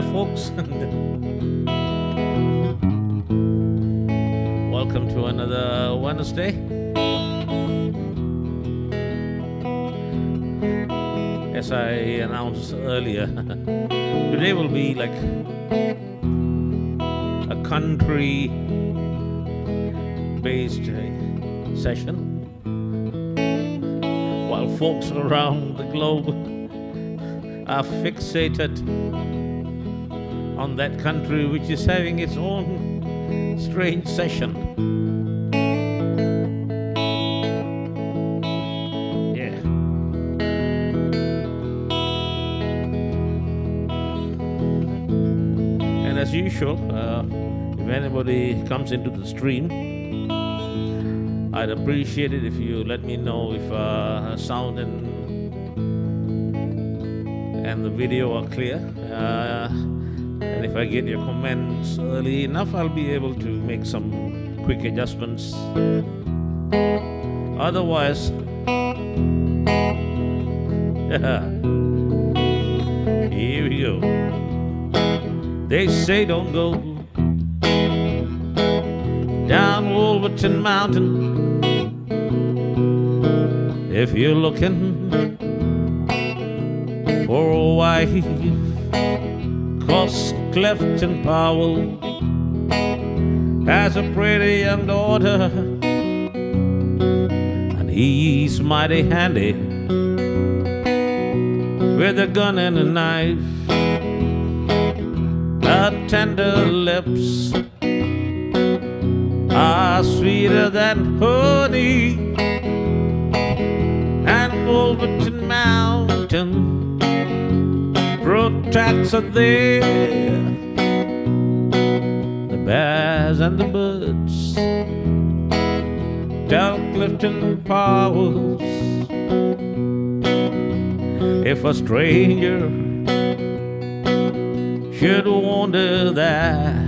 Hi, folks. Welcome to another Wednesday. As I announced earlier, today will be like a country-based session, while folks around the globe are fixated on that country which is having its own strange session. Yeah. And as usual, if anybody comes into the stream, I'd appreciate it if you let me know if sound and the video are clear. And if I get your comments early enough, I'll be able to make some quick adjustments. Otherwise, here we go. They say don't go down Wolverton Mountain if you're looking for a wife, 'cause Clifton Powell has a pretty young daughter, and he's mighty handy with a gun and a knife. Her tender lips are sweeter than honey, and Wolverton Mountain protects her there. The bears and the birds tell Clifton Powers, if a stranger should wonder that,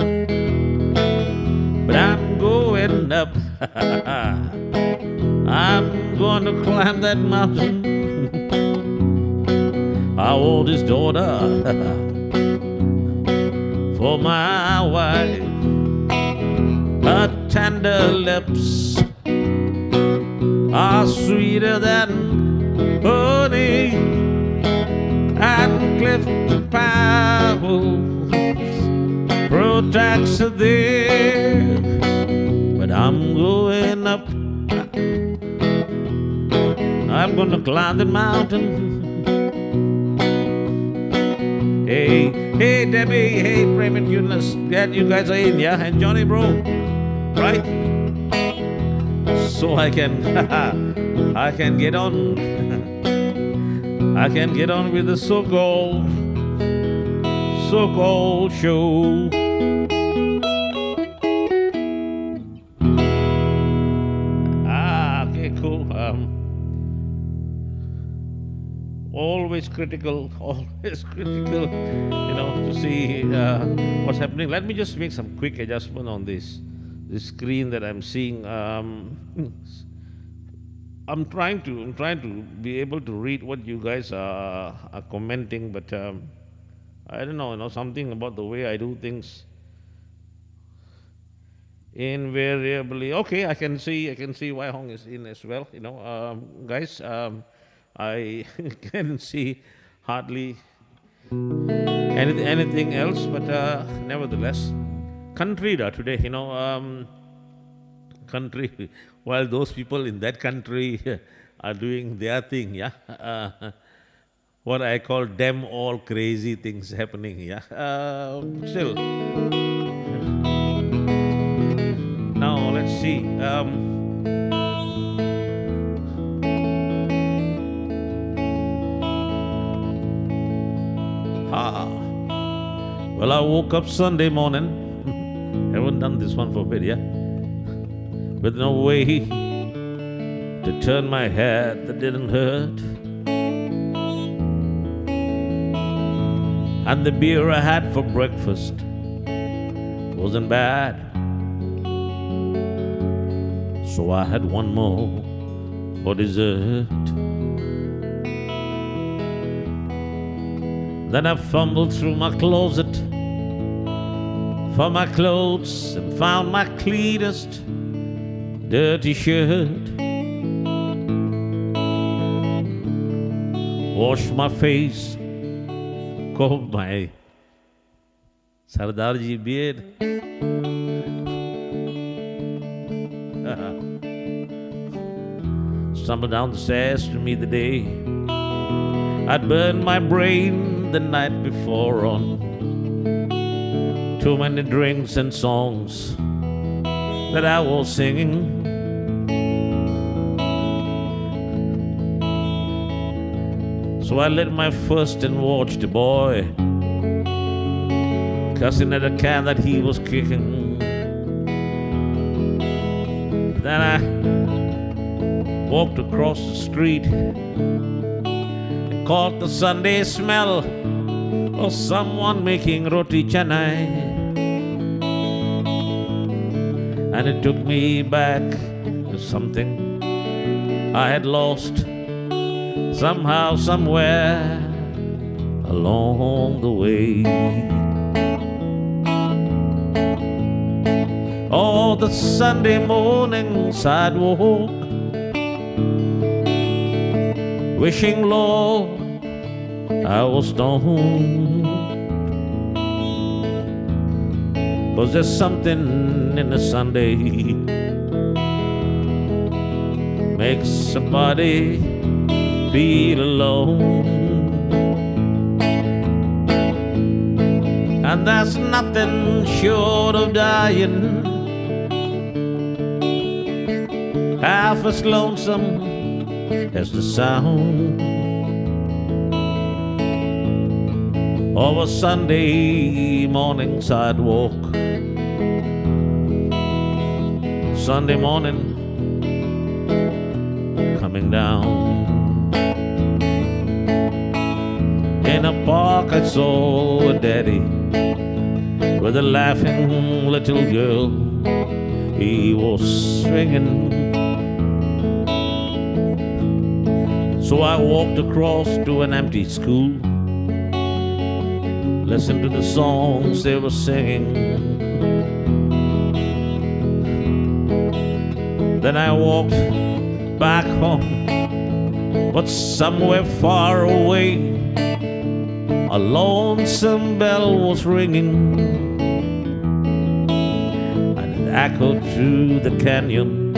but I'm going up. I'm going to climb that mountain. I want his daughter for my wife. Her tender lips are sweeter than honey, and Clifton Powell protects her there. But I'm going up. I'm gonna climb the mountain. Hey Debbie, hey Premit, glad you guys are in, yeah? And Johnny bro, right? So I can get on. I can get on with the so-called show. Okay, cool. Always critical, to see what's happening. Let me just make some quick adjustment on this screen that I'm seeing. I'm trying to be able to read what you guys are commenting, but I don't know, something about the way I do things. Invariably, okay, I can see Wai Hong is in as well. Guys. I can see hardly anything else, but nevertheless, country today, country, while those people in that country are doing their thing, yeah, what I call them all crazy things happening, yeah, still. Now, let's see. Well, I woke up Sunday morning. Haven't done this one for a bit, yeah? With no way to turn my head that didn't hurt. And the beer I had for breakfast wasn't bad. So I had one more for dessert. Then I fumbled through my closet for my clothes and found my cleanest dirty shirt. Washed my face, combed my Sardarji beard. Stumbled down the stairs to meet the day I'd burned my brain the night before on too many drinks and songs that I was singing. So I lit my first and watched a boy cussing at a can that he was kicking. Then I walked across the street and caught the Sunday smell of someone making roti canai. And it took me back to something I had lost somehow, somewhere along the way. Oh, the Sunday morning sidewalk, wishing, Lord, I was stoned. 'Cause there's something in the Sunday makes somebody feel alone. And that's nothing short of dying, half as lonesome as the sound of a Sunday morning sidewalk. Sunday morning coming down. In a park I saw a daddy with a laughing little girl. He was swinging. So I walked across to an empty school, listened to the songs they were singing. Then I walked back home, but somewhere far away a lonesome bell was ringing, and it echoed through the canyon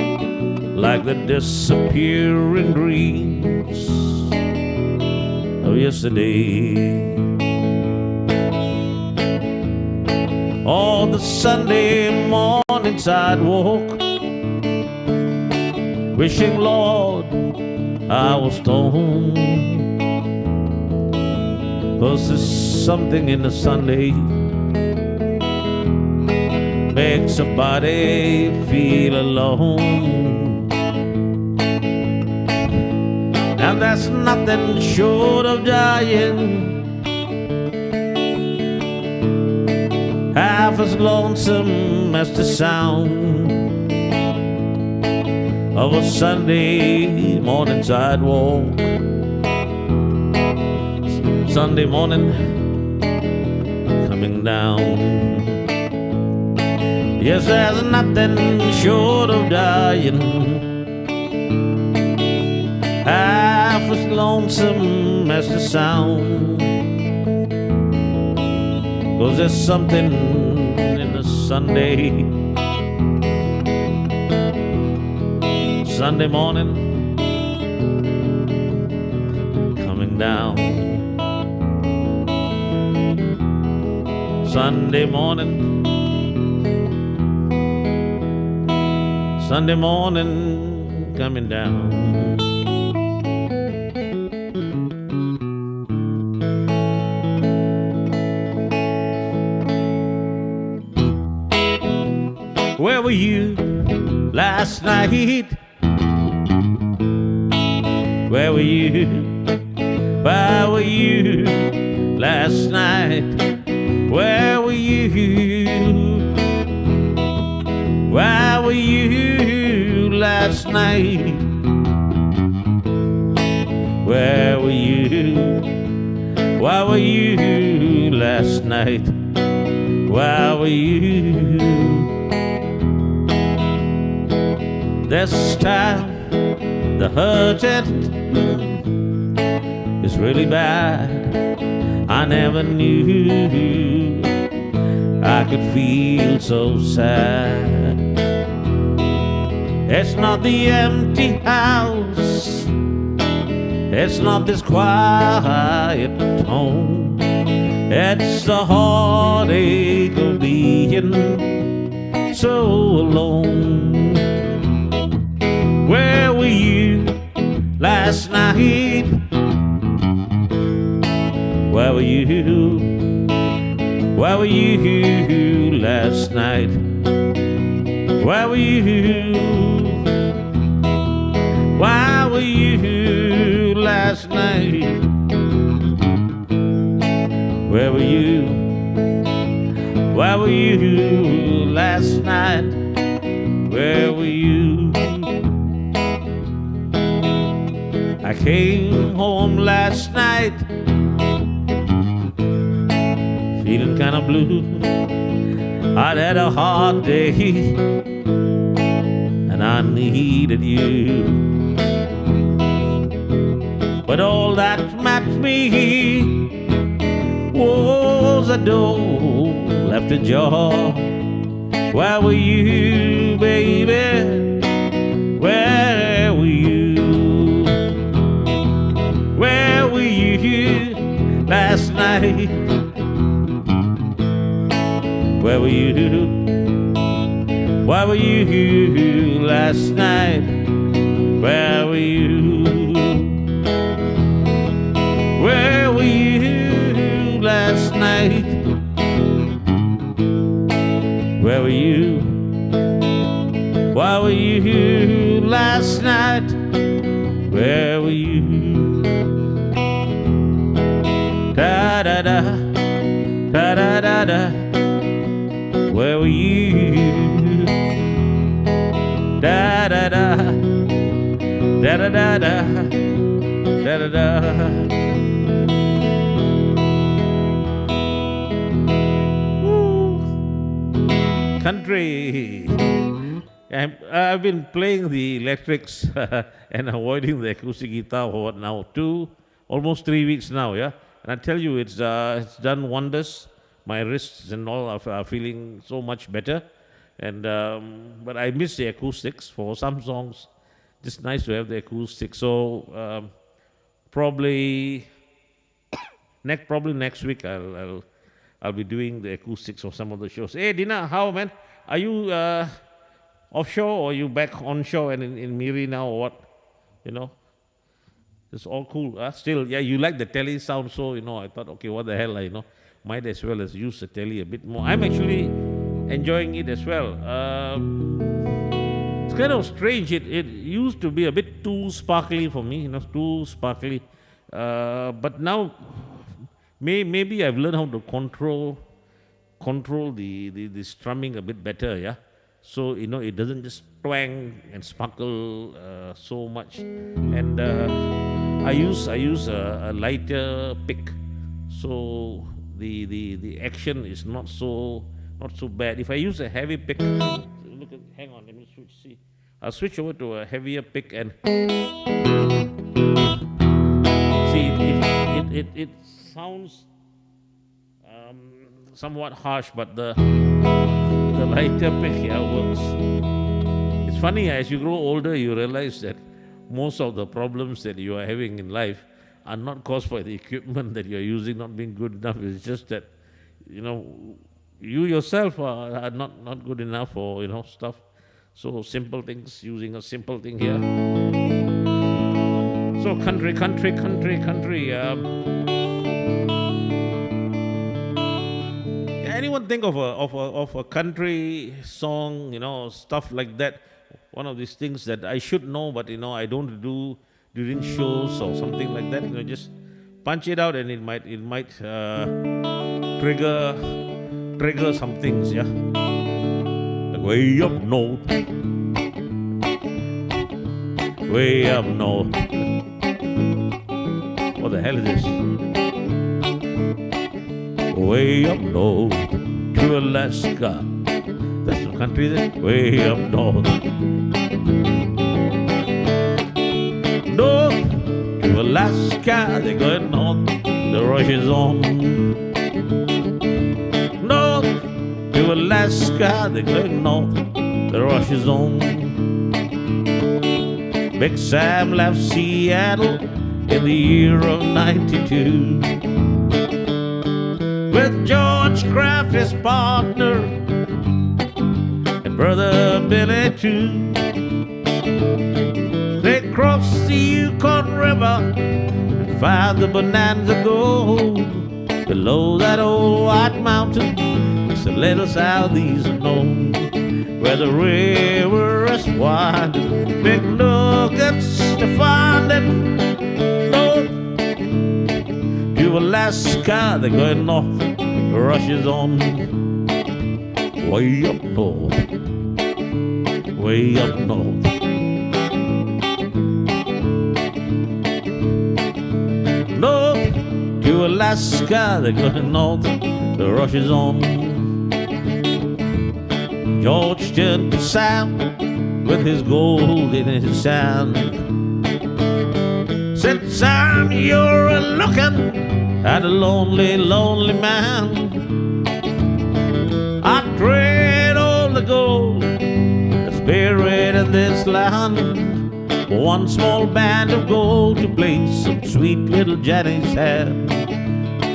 like the disappearing dreams of yesterday. On the Sunday morning sidewalk, wishing, Lord, I was stoned. 'Cause there's something in the Sunday makes somebody feel alone. And that's nothing short of dying, half as lonesome as the sound of a Sunday morning sidewalk. Sunday morning coming down. Yes, there's nothing short of dying, half as lonesome as the sound. 'Cause there's something in the Sunday morning coming down. Sunday morning coming down. Where were you last night? Where were you? Where were you last night? Where were you? Where were you last night? Where were you? Where were you last night? Where were you? This time the hurting is really bad. I never knew I could feel so sad. It's not the empty house, it's not this quiet home, it's the heartache of being so alone. Where were you last night? Where were you? Where were you last night? Where were you? Where were you last night? Where were you? Where were you last night? Where were you? I came home last night feeling kind of blue. I'd had a hard day and I needed you. But all that mattered me was a door left ajar. Where were you, baby? Where were you? Where were you last night? Where were you? Where were you last night? Where were you? Where were you last night? Where were you? Where were you last night? Where were you? Da da da, da da da da. Where were you? Da da da, da da da da, da da da. Country. I've been playing the electrics and avoiding the acoustic guitar for what now? Almost 3 weeks now, yeah. And I tell you, it's done wonders. My wrists and all are feeling so much better. And but I miss the acoustics for some songs. Just nice to have the acoustics. So probably next week I'll be doing the acoustics of some of the shows. Hey, Dina, how, man? Are you offshore or are you back onshore and in Miri now or what? You know, it's all cool. Still, yeah, you like the telly sound, so, you know, I thought, okay, what the hell, you know, might as well as use the telly a bit more. I'm actually enjoying it as well. It's kind of strange. It used to be a bit too sparkly for me, you know, too sparkly. But now, maybe I've learned how to control the strumming a bit better, yeah. So, you know, it doesn't just twang and sparkle so much. And I use a lighter pick, so the action is not so bad. If I use a heavy pick, hang on, let me switch. See, I'll switch over to a heavier pick and see it sounds somewhat harsh, but the lighter pick here works. It's funny, as you grow older, you realize that most of the problems that you are having in life are not caused by the equipment that you're using not being good enough. It's just that, you know, you yourself are not good enough for, you know, stuff. So simple things, using a simple thing here. So country. Anyone think of a country song, you know, stuff like that? One of these things that I should know, but, you know, I don't do during shows or something like that. You know, just punch it out and it might trigger some things, yeah. Like way up north, way up north. What the hell is this? way up north to Alaska. That's the country that way up north. North to Alaska, they're going north, the rush is on. North to Alaska, they're going north, the rush is on. Big Sam left Seattle in the year of 92 with George Kraft, his partner, and brother Billy too. They crossed the Yukon River and found the Bonanza Gold below that old white mountain. It's a little southeast of Nome, where the river is winding, big nuggets to find it. North to Alaska, they're going north, the rush is on. Way up north, way up north. North to Alaska, they're going north, the rush is on. George turned to Sam with his gold in his hand. Said, Sam, you're looking at a lonely, lonely man. I trade all the gold that's buried in this land. One small band of gold to place some sweet little Jenny's hand.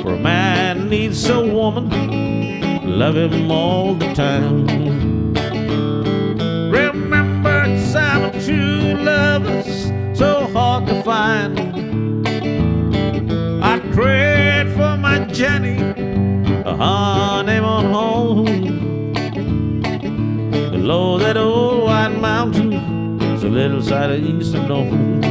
For a man needs a woman, love him all the time. Remember, Sam, true love is so hard to find. I trade for my Jenny a honeymoon home below that old white mountain. It's a little southeast of Nome,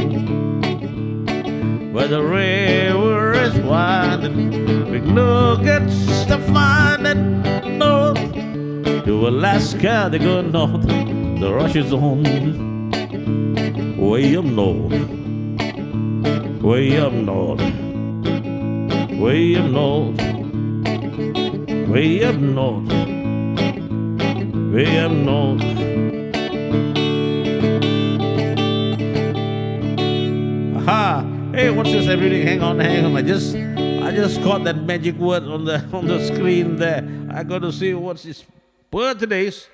where the river is winding, big nuggets to find it. North to Alaska, they go north, the rush is on. Way up north, way up north, way up north, way up north, way up north. Aha! Hey, what's this? Everything? Hang on. I just caught that magic word on the screen there. I got to see what's his birthdays.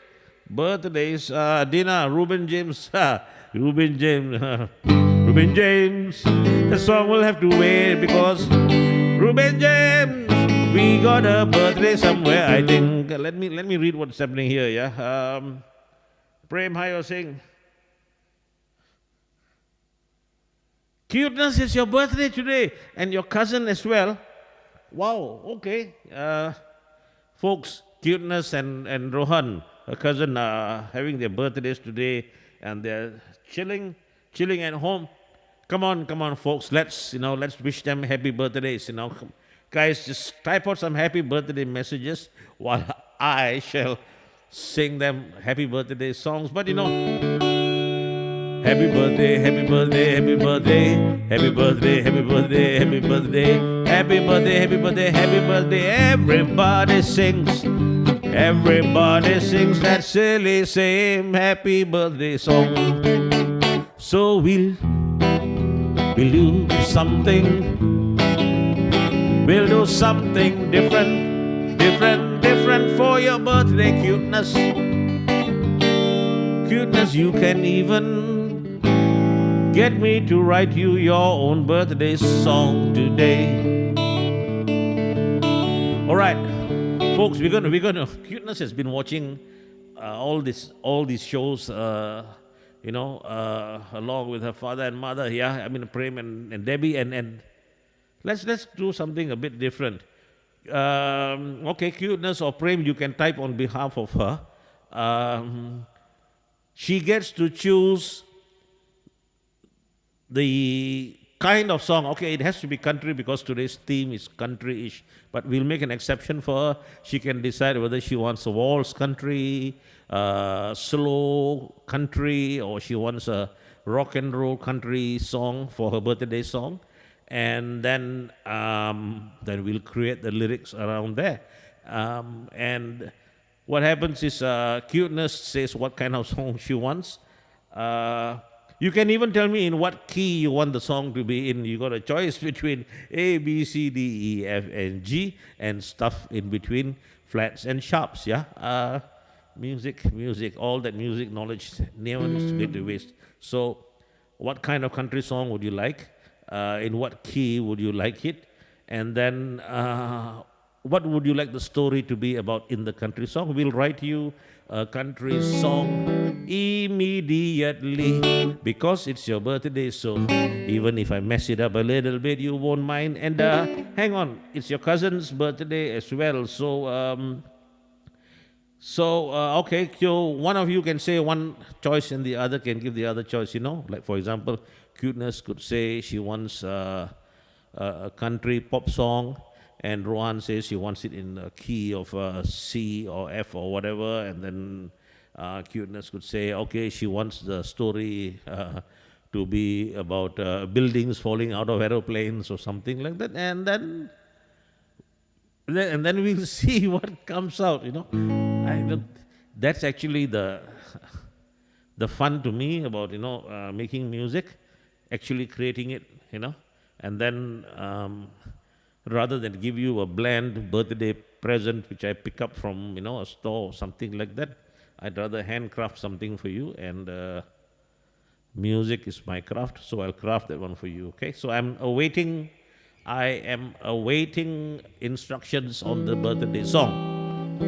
Dina, Reuben James, Reuben James. The song will have to wait because Reuben James, we got a birthday somewhere. I think. Let me read what's happening here. Yeah. Prem, how you're saying? Cuteness, is your birthday today, and your cousin as well. Wow. Okay. Folks, Cuteness and Rohan, her cousin, are having their birthdays today, and they're chilling at home. Come on, folks. Let's wish them happy birthdays. Guys, just type out some happy birthday messages while I shall sing them happy birthday songs. But happy birthday, happy birthday, happy birthday, happy birthday, happy birthday, happy birthday, happy birthday, happy birthday, happy birthday. Everybody sings that silly same happy birthday song. So we'll do something. We'll do something different for your birthday, Cuteness. Cuteness, you can even get me to write you your own birthday song today. All right, folks, we're gonna. Cuteness has been watching all these shows, along with her father and mother. Yeah, I mean Prem and Debbie, and let's do something a bit different. Okay, Cuteness or Prem, you can type on behalf of her. She gets to choose the kind of song. Okay, it has to be country because today's theme is country-ish, but we'll make an exception for her. She can decide whether she wants a waltz country, slow country, or she wants a rock and roll country song for her birthday song. and then we'll create the lyrics around there. And what happens is Cuteness says what kind of song she wants. You can even tell me in what key you want the song to be in. You got a choice between A, B, C, D, E, F, and G, and stuff in between, flats and sharps. Yeah, music, all that music knowledge never needs to get to waste. So, what kind of country song would you like? In what key would you like it? And then, what would you like the story to be about in the country song? We'll write you a country song immediately because it's your birthday. So even if I mess it up a little bit, you won't mind. And hang on, it's your cousin's birthday as well. So okay, so one of you can say one choice and the other can give the other choice. Like for example, Cuteness could say she wants a country pop song, and Rohan says she wants it in a key of C or F or whatever, and then Cuteness could say, okay, she wants the story to be about buildings falling out of aeroplanes or something like that, and then we'll see what comes out. That's actually the fun to me about making music, actually creating it, and then. Rather than give you a bland birthday present which I pick up from a store or something like that, I'd rather handcraft something for you, and music is my craft, so I'll craft that one for you. Okay, so I am awaiting instructions on the birthday song.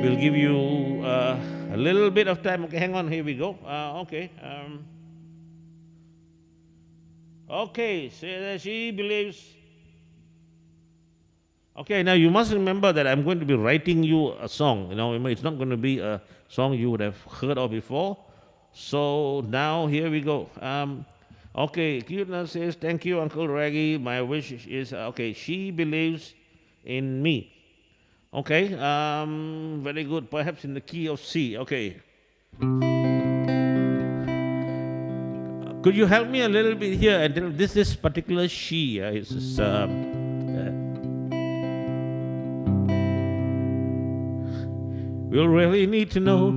We'll give you a little bit of time. Okay, hang on, here we go. Okay, so she believes. Okay, now you must remember that I'm going to be writing you a song. It's not going to be a song you would have heard of before. So now here we go. Okay, Cuteness says, thank you, Uncle Raggy. My wish is, she believes in me. Okay, very good. Perhaps in the key of C. Okay. Could you help me a little bit here? And this particular she is we'll really need to know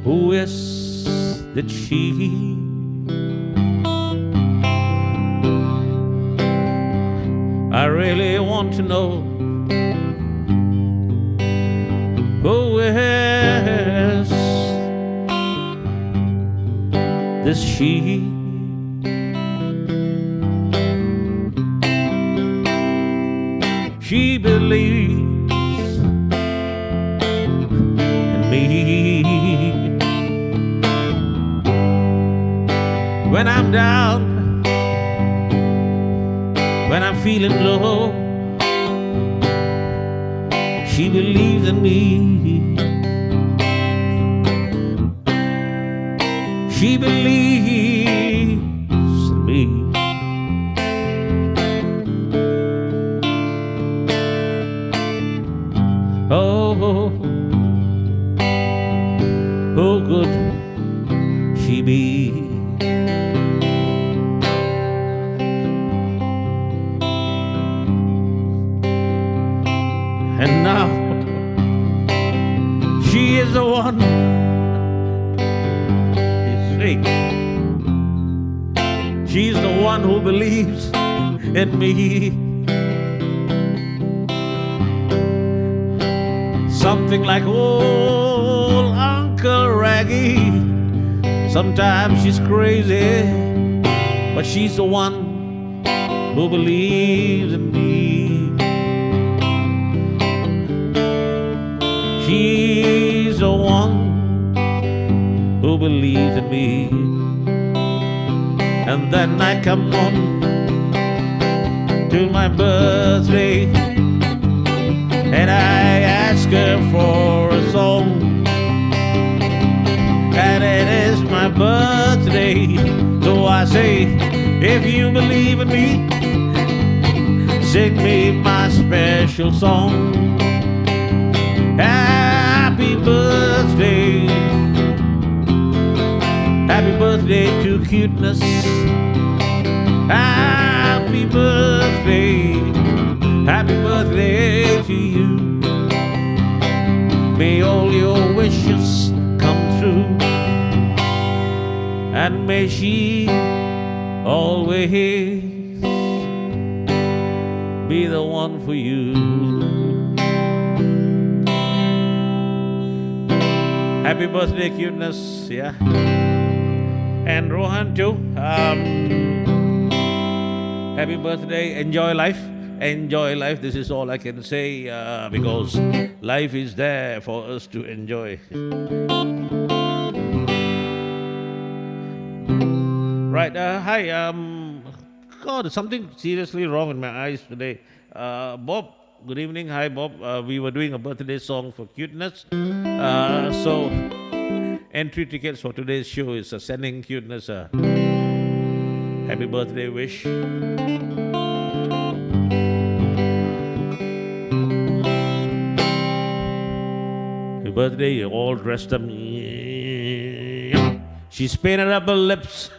who is that she? I really want to know who is this she? She believes in me when I'm down, when I'm feeling low. She believes in me. She believes in me. Oh, good she be. And now she is the one. She's the one who believes in me. Something like old Uncle Raggy. Sometimes she's crazy, but she's the one who believes in me. She's the one who believes in me. And then I come on to my birthday, and I ask her for a song, and it is my birthday. So I say, if you believe in me, sing me my special song. birthday to cuteness. Happy birthday. Happy birthday to you. May all your wishes come true. And may she always be the one for you. Happy birthday, cuteness, yeah. And Rohan too. Happy birthday. Enjoy life. Enjoy life. This is all I can say because life is there for us to enjoy. Right. Hi. God, there's something seriously wrong in my eyes today. Bob, good evening. Hi, Bob. We were doing a birthday song for cuteness. So, entry tickets for today's show is sending cuteness a happy birthday wish. Happy birthday, you're all dressed up. She's painted up her lips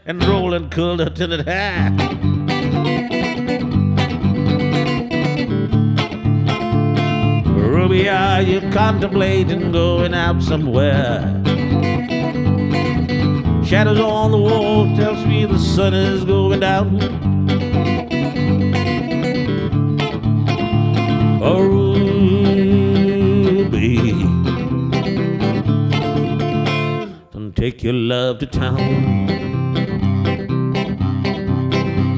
and rolled and curled her tinted hair. Ruby, are you contemplating going out somewhere? Shadows on the wall tells me the sun is going down. Oh, Ruby, don't take your love to town.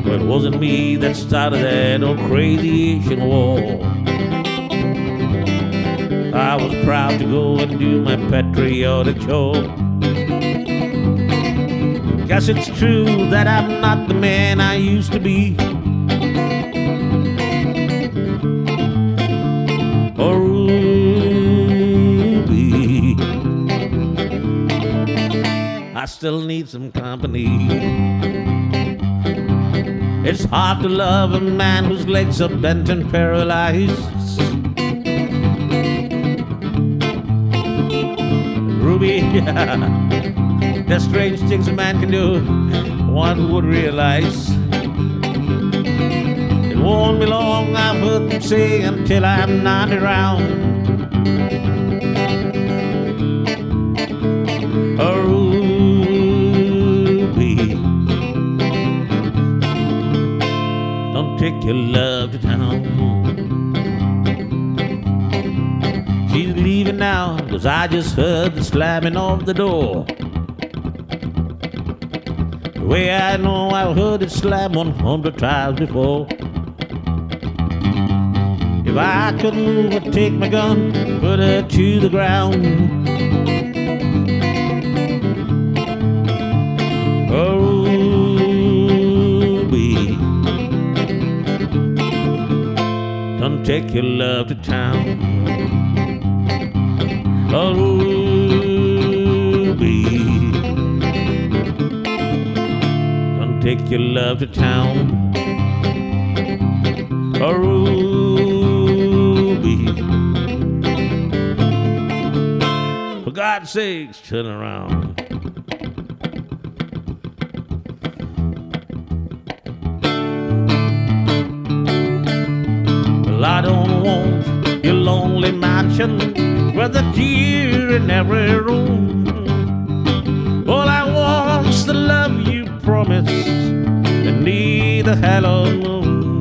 Well, it wasn't me that started that old crazy Asian war. I was proud to go and do my patriotic chore. Guess it's true that I'm not the man I used to be. Oh, Ruby, I still need some company. It's hard to love a man whose legs are bent and paralyzed. Ruby, there's strange things a man can do, one would realize. It won't be long, I've heard them say, until I'm not around. Oh, Ruby, don't take your love to town. She's leaving now, 'cause I just heard the slamming of the door. The way I know I've heard it slam 100 times before. If I could move, I'd take my gun, put her to the ground. Oh, Ruby, don't take your love to town. Oh, Ruby, don't take your love to town. Oh, Ruby, for God's sakes, turn around. Well, I don't want your lonely mansion with a tear in every room. All I want's the love you promised beneath the halo moon.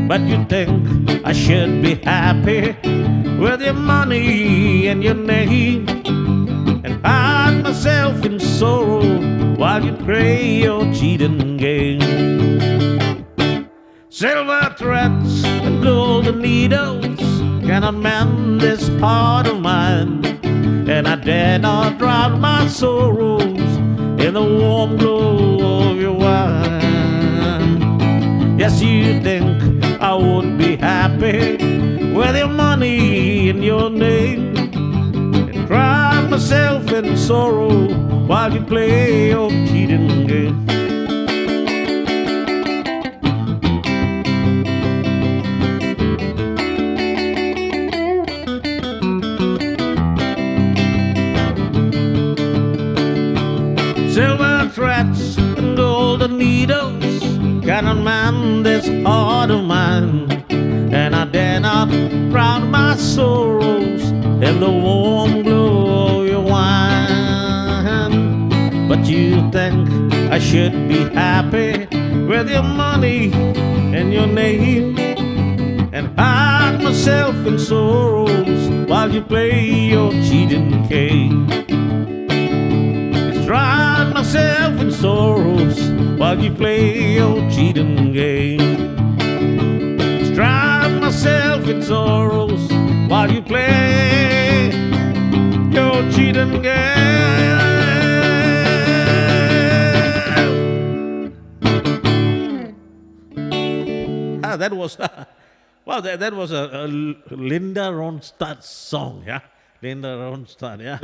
But you think I should be happy with your money and your name, and hide myself in sorrow while you play your cheating game. Silver threads and golden needles cannot mend this heart of mine, and I dare not drown my sorrows in the warm glow of your wine. Yes, you think I would be happy with your money and your name, and cry myself in sorrow while you play your cheating game. can unman this heart of mine, and I dare not drown my sorrows in the warm glow of your wine. But you think I should be happy with your money and your name, and hide myself in sorrows while you play your cheating game. It's drown myself in sorrows while you play your cheating game. It's drown myself in sorrows while you play your cheating game. That was wow, that was a Linda Ronstadt song, yeah. Linda Ronstadt, yeah.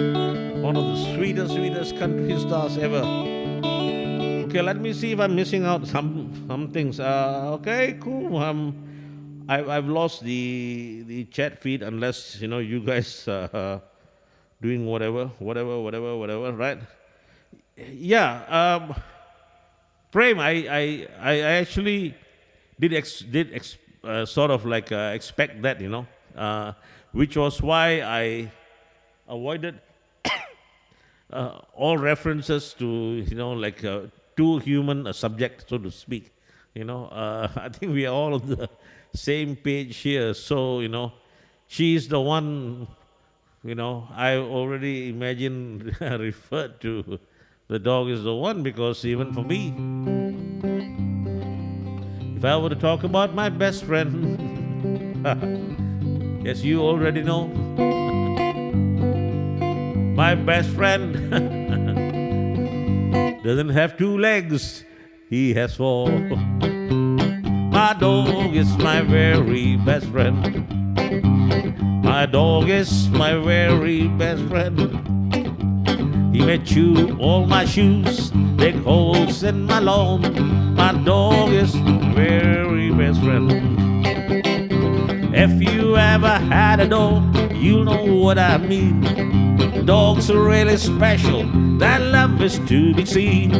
One of the sweetest country stars ever. Okay, let me see if I'm missing out some things. Okay, cool. I've lost the chat feed unless you guys doing whatever, right? Yeah. Prem, I actually did sort of like expect that, which was why I avoided all references to, like too human a subject, so to speak. I think we are all on the same page here. So, she's the one, I already imagine referred to the dog is the one, because even for me, if I were to talk about my best friend, yes, you already know. My best friend doesn't have 2 legs, he has 4. My dog is my very best friend. My dog is my very best friend. He may chew all my shoes, dig holes in my lawn. My dog is my very best friend. If you ever had a dog, you'll know what I mean. Dogs are really special, that love is to be seen.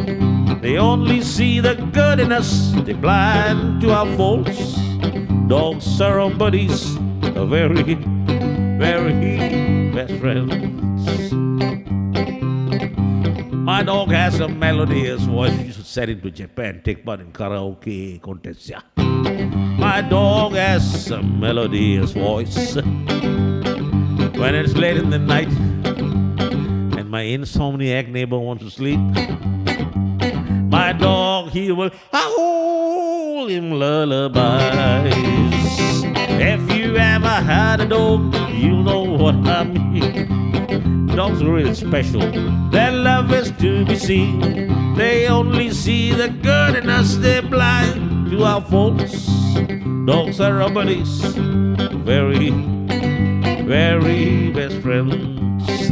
They only see the good in us, they're blind to our faults. Dogs are our buddies, our very best friends. My dog has a melodious voice. You should send it to Japan, take part in karaoke contest. Yeah. My dog has a melodious voice. When it's late in the night and my insomniac neighbor wants to sleep, my dog, he will howl him lullabies. If you ever had a dog, you'll know what I mean. Dogs are really special, their love is to be seen. They only see the good in us, they're blind to our faults. Dogs are our buddies, very best friends.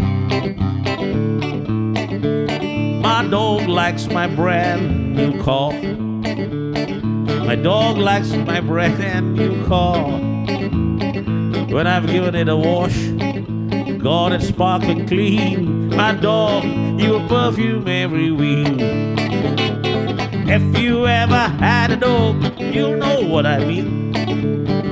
My dog likes my brand new car. My dog likes my brand new car. When I've given it a wash, got it sparkling clean, my dog, he will perfume every wheel. If you ever had a dog, you'll know what I mean.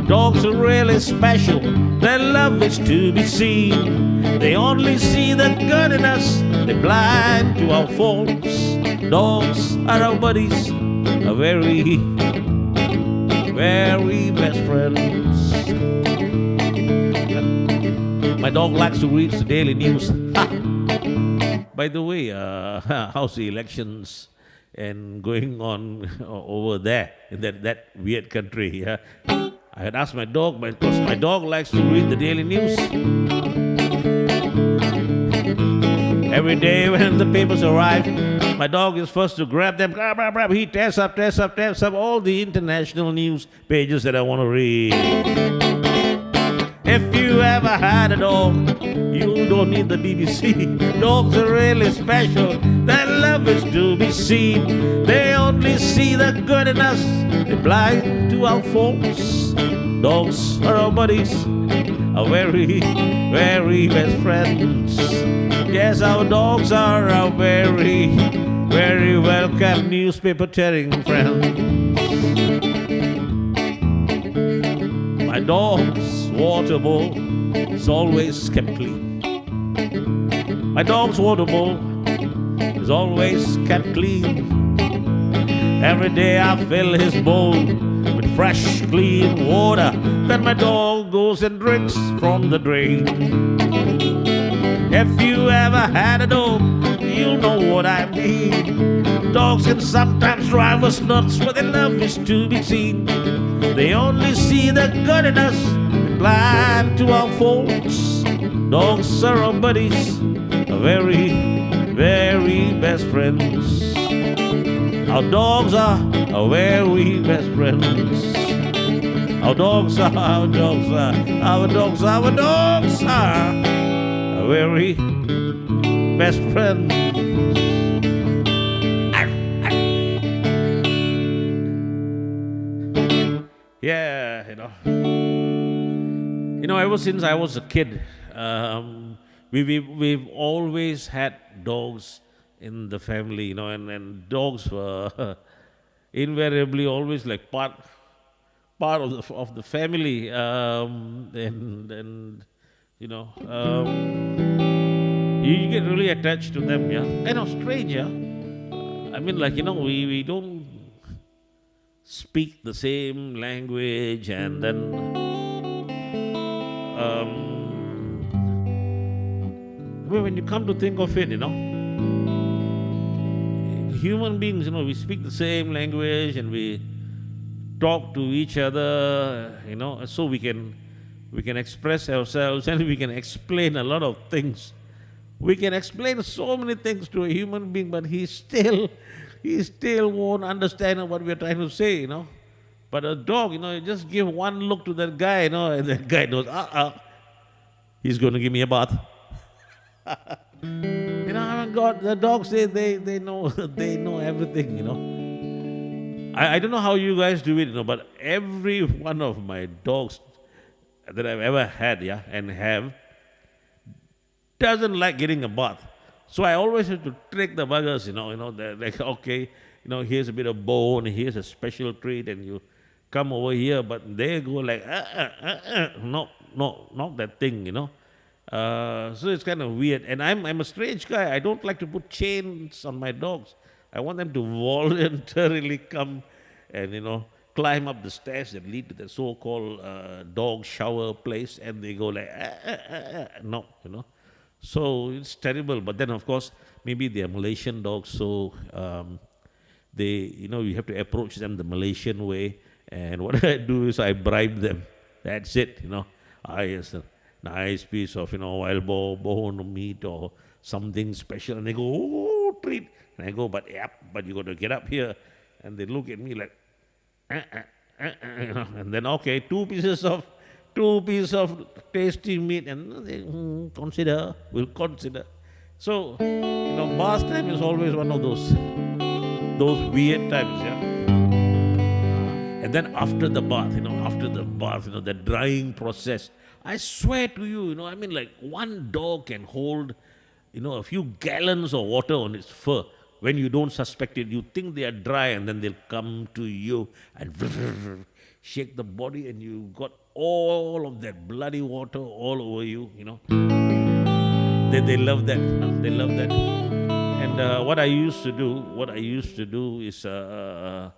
Dogs are really special, their love is to be seen. They only see the good in us, they're blind to our faults. Dogs are our buddies, our very best friends. My dog likes to read the daily news. By the way, how's the elections and going on over there in that weird country? Yeah? I had asked my dog, because my dog likes to read the daily news. Every day when the papers arrive, my dog is first to grab them. He tears up all the international news pages that I want to read. If you ever had a dog, you don't need the BBC. Dogs are really special, their love is to be seen. They only see the good in us, they're blind to our faults. Dogs are our buddies, our very best friends. Yes, our dogs are our very welcome newspaper tearing friends. My dog's water bowl is always kept clean. My dog's water bowl is always kept clean. Every day I fill his bowl with fresh, clean water. Then my dog goes and drinks from the drain. If you ever had a dog, you'll know what I mean. Dogs can sometimes drive us nuts, but their love is to be seen. They only see the good in us, blind to our faults. Dogs are our buddies, our very, very best friends. Our dogs are our very best friends. Our dogs are, our dogs are, our dogs are, our dogs are our very best friends. Yeah, ever since I was a kid, we've always had dogs in the family, and dogs were invariably always like part of the family, you get really attached to them, yeah. Kind of strange, yeah. I mean, we don't speak the same language, and then when you come to think of it, human beings, we speak the same language and we talk to each other, so we can express ourselves and we can explain a lot of things. We can explain so many things to a human being, but he still won't understand what we're trying to say, But a dog, you just give one look to that guy, and that guy knows, he's going to give me a bath. God, the dogs, they know they know everything, I don't know how you guys do it, but every one of my dogs that I've ever had, and have, doesn't like getting a bath. So I always have to trick the buggers, they're like, okay, here's a bit of bone, here's a special treat, and you come over here, but they go like, no, not that thing, So it's kind of weird. And I'm a strange guy. I don't like to put chains on my dogs. I want them to voluntarily come and, climb up the stairs that lead to the so-called dog shower place, and they go like, no, So it's terrible. But then, of course, maybe they're Malaysian dogs, so you have to approach them the Malaysian way. And what I do is I bribe them. That's it, Yes, nice piece of, wild boar, bone or meat or something special. And they go, oh, treat. And I go, but you got to get up here. And they look at me like, And then, okay, two pieces of tasty meat. And they will consider. So, bath time is always one of those weird times, yeah. And then after the bath, the drying process, I swear to you, one dog can hold, a few gallons of water on its fur. When you don't suspect it, you think they are dry, and then they'll come to you and shake the body, and you got all of that bloody water all over you, They love that, they love that. And what I used to do is, I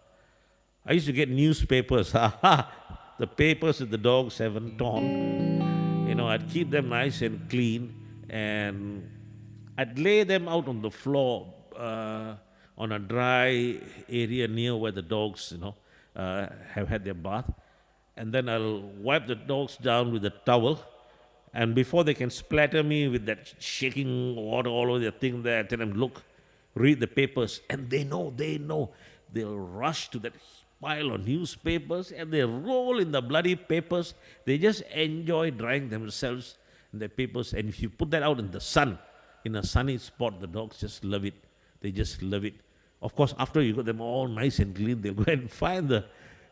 used to get newspapers, the papers that the dogs haven't torn. I'd keep them nice and clean, and I'd lay them out on the floor on a dry area near where the dogs, have had their bath. And then I'll wipe the dogs down with a towel. And before they can splatter me with that shaking water all over their thing there, I tell them, look, read the papers. And they know. They'll rush to that pile of newspapers and they roll in the bloody papers. They just enjoy drying themselves in the papers. And if you put that out in the sun, in a sunny spot, the dogs just love it. They just love it. Of course, after you got them all nice and clean, they'll go and find the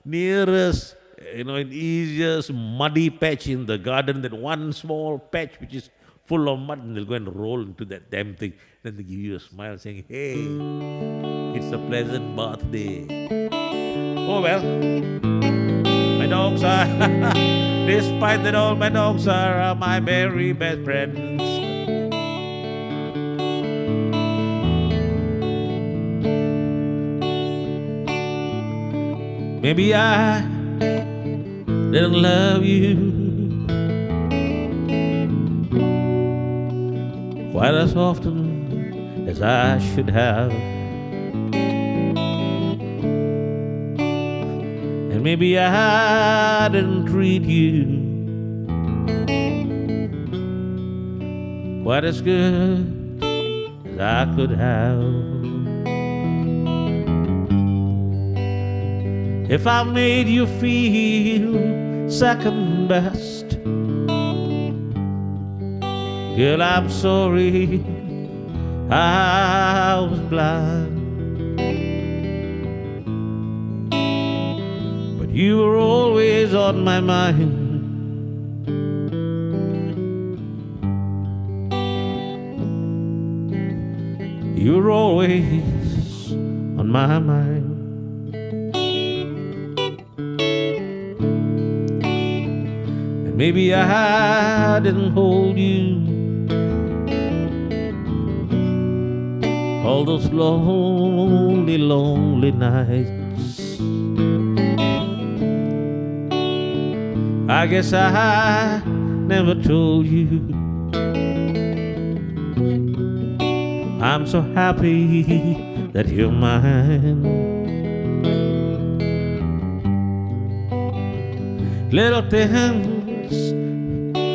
nearest, an easiest muddy patch in the garden, that one small patch which is full of mud, and they'll go and roll into that damn thing. Then they give you a smile saying, hey, it's a pleasant bath day. Oh well, my dogs are, despite that all my dogs are my very best friends. Maybe I didn't love you quite as often as I should have. And maybe I didn't treat you quite as good as I could have. If I made you feel second best, girl, I'm sorry I was blind. But you were always on my mind. You were always on my mind. Maybe I didn't hold you all those lonely, lonely nights. I guess I never told you I'm so happy that you're mine. Little things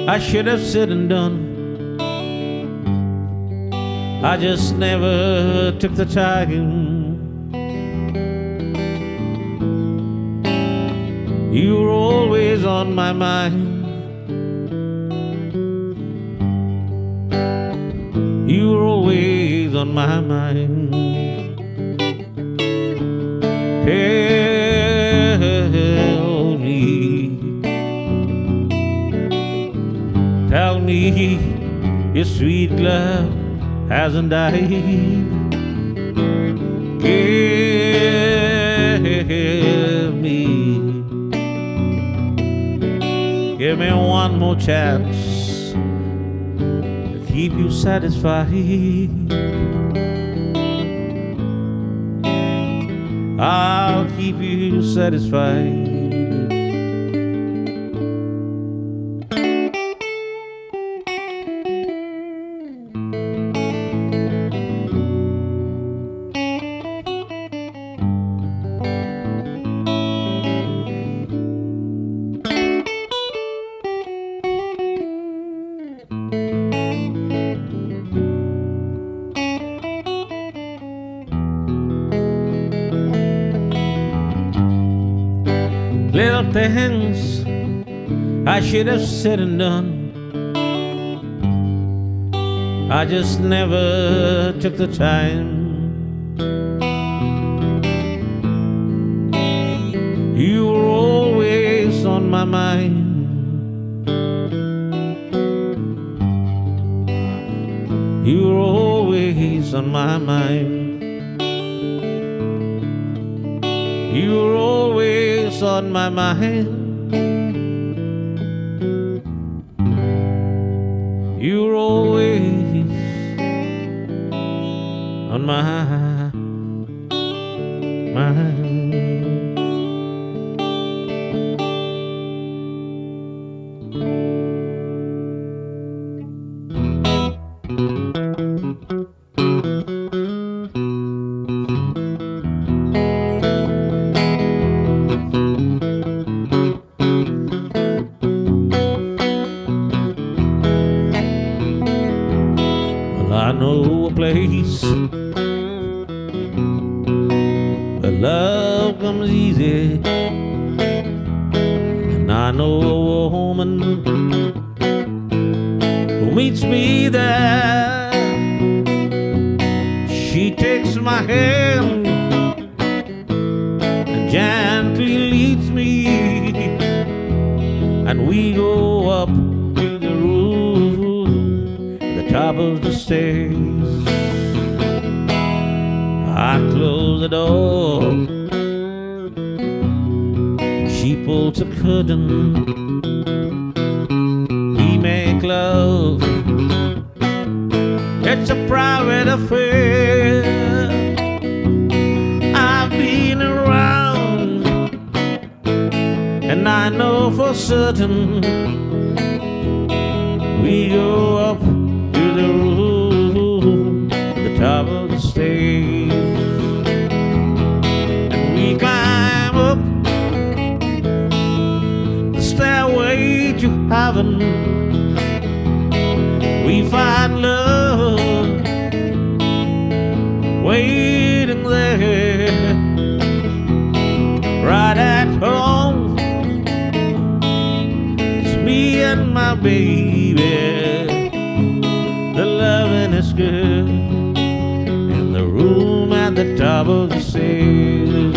I should have said and done, I just never took the time. You were always on my mind. You were always on my mind. Tell me your sweet love hasn't died. Give me one more chance to keep you satisfied. I'll keep you satisfied. Little things I should have said and done, I just never took the time. You were always on my mind. You were always on my mind. You were always on my mind. You were always on my mind. I know a place where love comes easy, and I know a woman who meets me there. She takes my hand and gently leads me, and we go up to the room, the top of the stairs. I close the door, and She pulls the curtain. We make love. It's a private affair. I've been around, and I know for certain we go up to the roof, the top of the stage, and we climb up the stairway to heaven. We find love waiting there, right at home. It's me and my baby. The loving is good in the room at the top of the stairs.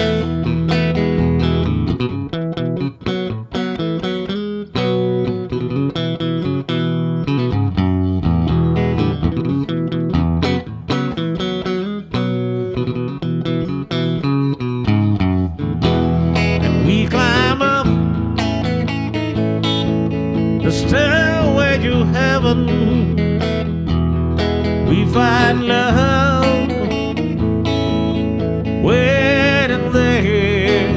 Stairway to heaven, we find love waiting there,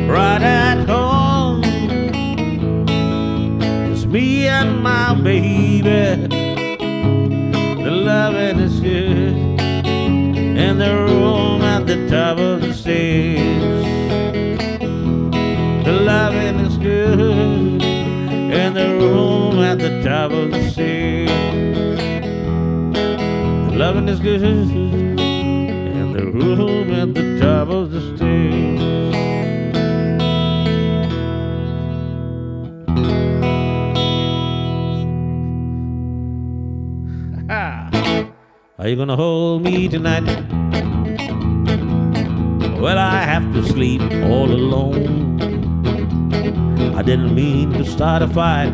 right at home. It's me and my baby. The loving is good in the room at the top of the stairs. The loving is good in the room at the top of the stairs. The loving is good in the room at the top of the stairs. Are you gonna hold me tonight? Well, I have to sleep all alone. I didn't mean to start a fight.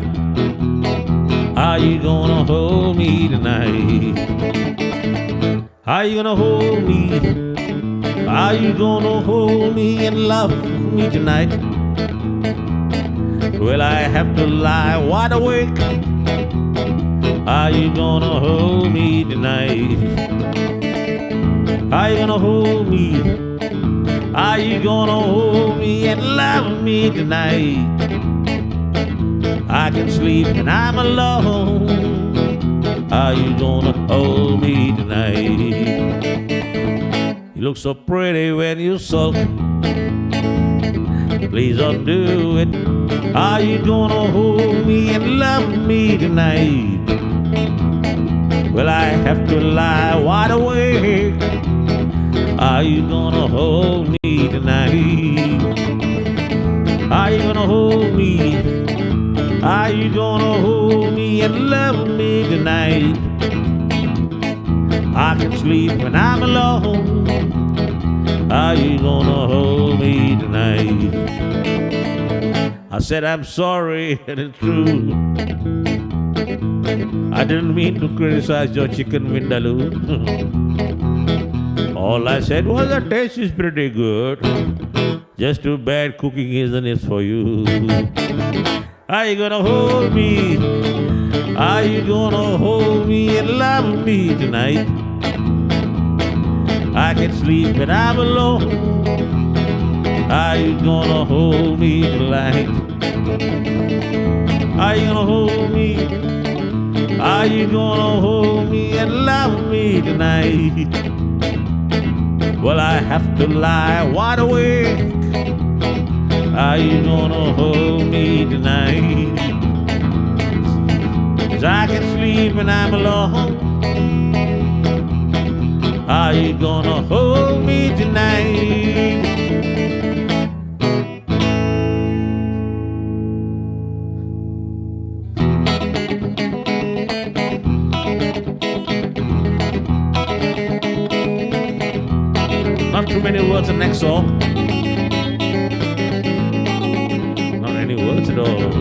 Are you gonna hold me tonight? Are you gonna hold me? Are you gonna hold me and love me tonight? Well, I have to lie wide awake. Are you gonna hold me tonight? Are you gonna hold me? Are you gonna hold me and love me tonight? I can sleep when I'm alone. Are you gonna hold me tonight? You look so pretty when you sulk. Please don't do it. Are you gonna hold me and love me tonight? Well, I have to lie wide awake. Are you gonna hold me tonight? Are you gonna hold me? Are you gonna hold me and love me tonight? I can sleep when I'm alone. Are you gonna hold me tonight? I said I'm sorry, and it's true. I didn't mean to criticize your chicken vindaloo. All I said was the taste is pretty good. Just too bad cooking isn't it for you. Are you gonna hold me? Are you gonna hold me and love me tonight? I can sleep when I'm alone. Are you gonna hold me tonight? Are you gonna hold me? Are you gonna hold me and love me tonight? Well, I have to lie wide awake. Are you gonna hold me tonight? 'Cause I can sleep when I'm alone. Are you gonna hold me tonight? Not too many words in the next song. Not any words at all.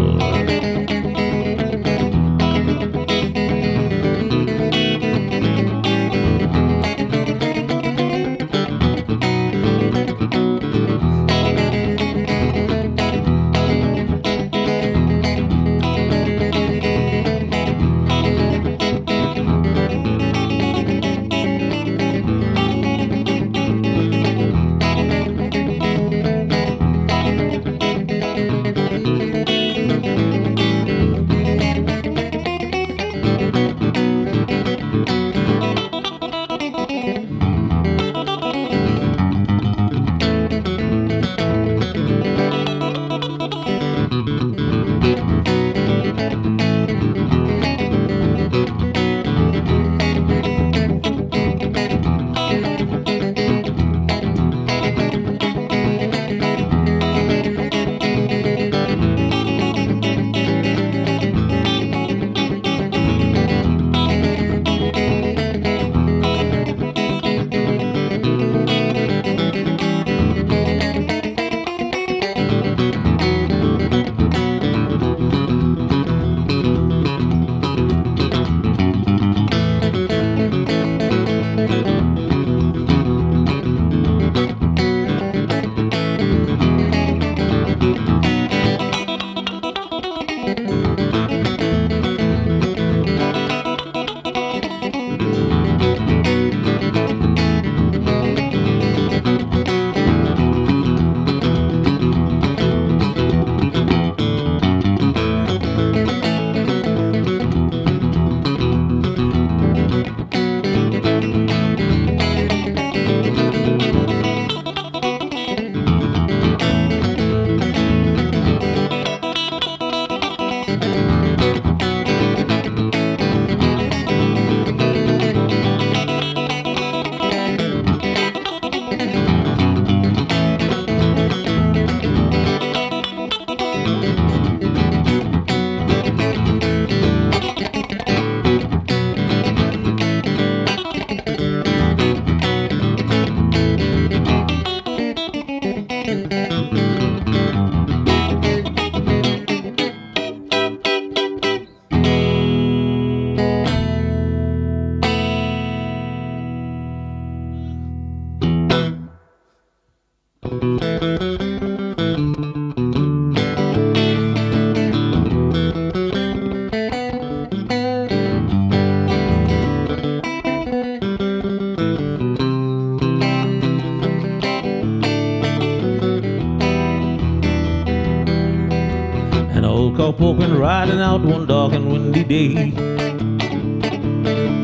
Cowpoke riding out one dark and windy day.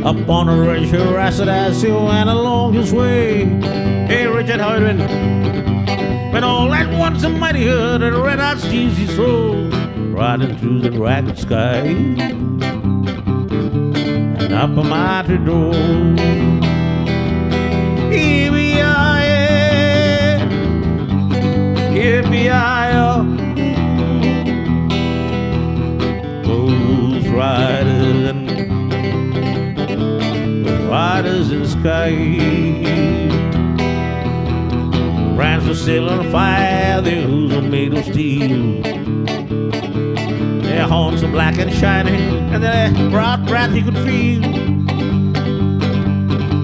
Up on a red Racid as he went along his way. Hey Richard, how you doing? When all at once a mighty herd of red-hot steeds he saw riding through the ragged sky and up a mighty door. E-B-I-A, E-B-I-A. Those riders and the riders in the sky, brands were still on fire, their hooves were made of steel, their horns were black and shiny, and their broad breath he could feel.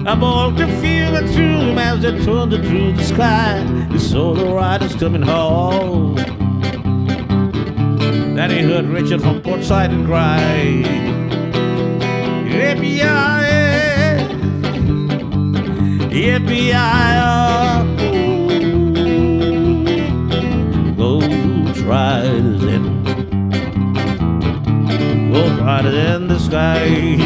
A ball could feel it through him as they turned it through the sky. He saw the riders coming home. Then he heard Richard from portside and cry, yippee-yi-yi, yippee-yi-yi. Ghost riders in the sky.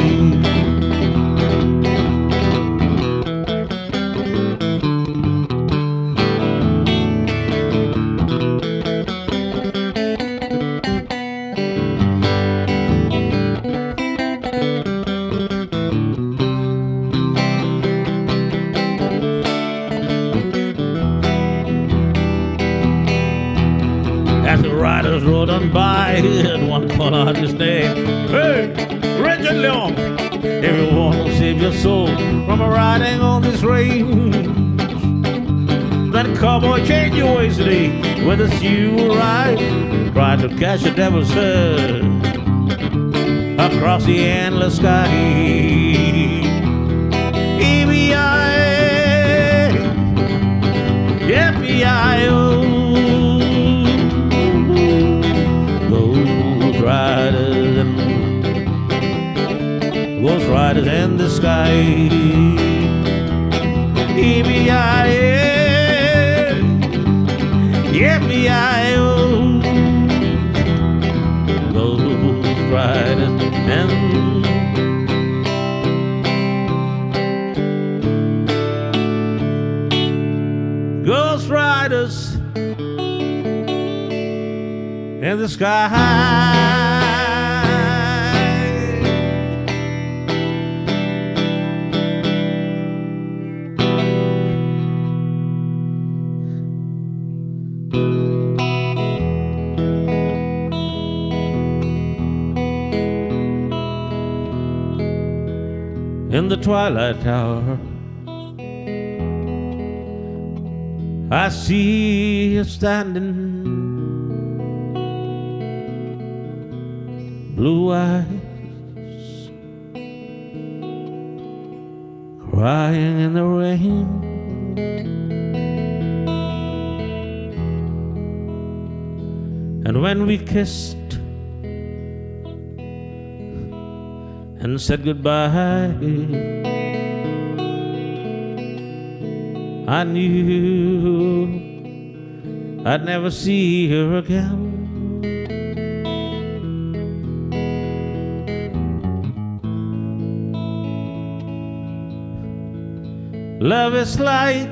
As the riders rode on by, he heard one call out his name. Hey, Richard Leon, if you want to save your soul from a riding on this range, then cowboy, change your ways today. With us you will ride, try to catch the devil's herd across the endless sky. E-B-I-A, F-B-I-O. Ghost riders in the sky. E-B-I-A, F-B-I-O. Ghost riders and ghost riders in the sky. In the twilight hour, I see you standing, blue eyes, crying in the rain. And when we kissed, and said goodbye. I knew I'd never see her again. Love is like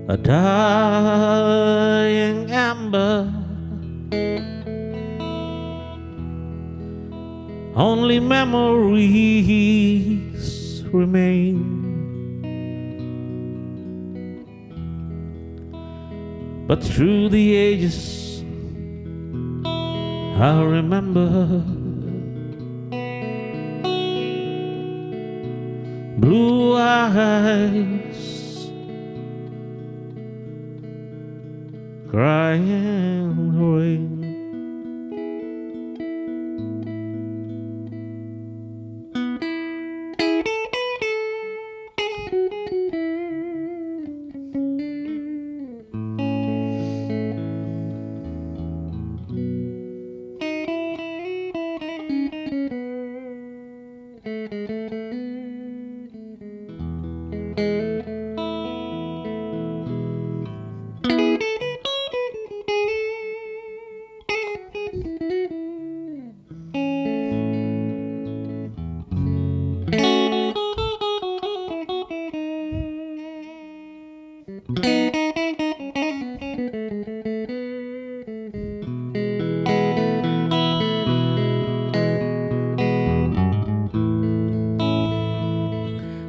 a dying ember, only memories remain. But through the ages I'll remember blue eyes crying in the rain.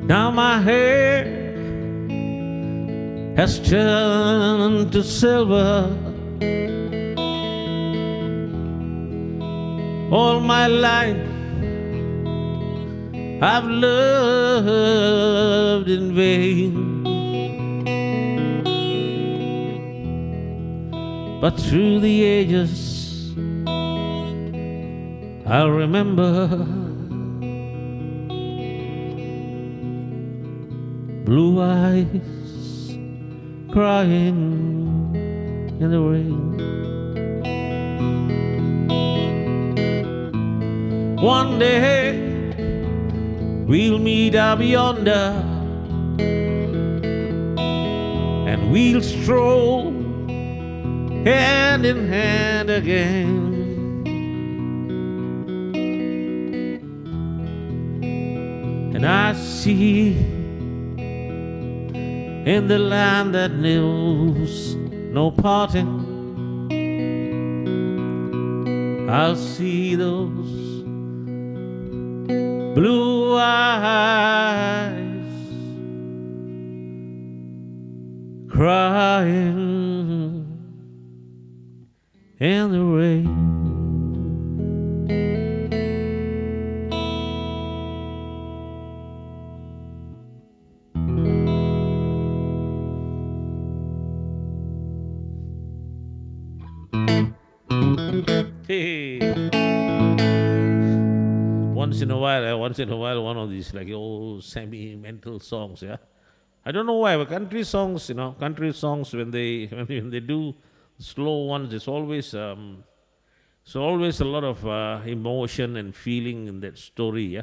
Now my hair has turned to silver. All my life I've loved in vain, but through the ages I'll remember blue eyes crying in the rain. One day we'll meet up yonder, and we'll stroll hand in hand again. And I see in the land that knows no parting, I'll see those blue eyes crying in the rain. Hey. Once in a while, one of these like old semi-mental songs, yeah. I don't know why, but country songs, when they do slow ones, it's always a lot of emotion and feeling in that story, yeah.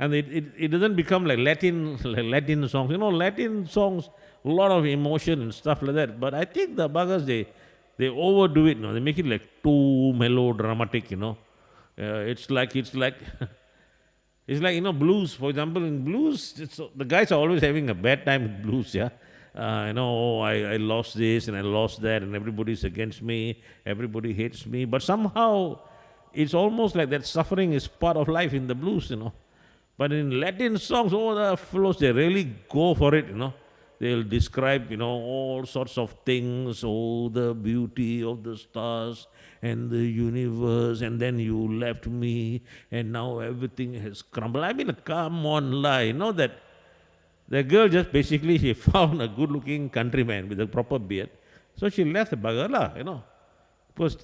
And it doesn't become like Latin songs. Latin songs, a lot of emotion and stuff like that. But I think the buggers they overdo it. They make it like too melodramatic. It's like it's like blues. For example, in blues, the guys are always having a bad time with blues. Yeah, I lost this and I lost that, and everybody's against me. Everybody hates me. But somehow, it's almost like that suffering is part of life in the blues. But in Latin songs, the fellows, they really go for it. They'll describe, all sorts of things, the beauty of the stars and the universe, and then you left me, and now everything has crumbled. I mean, come on, lie. That the girl just basically, she found a good-looking countryman with a proper beard, so she left the bugger, Because,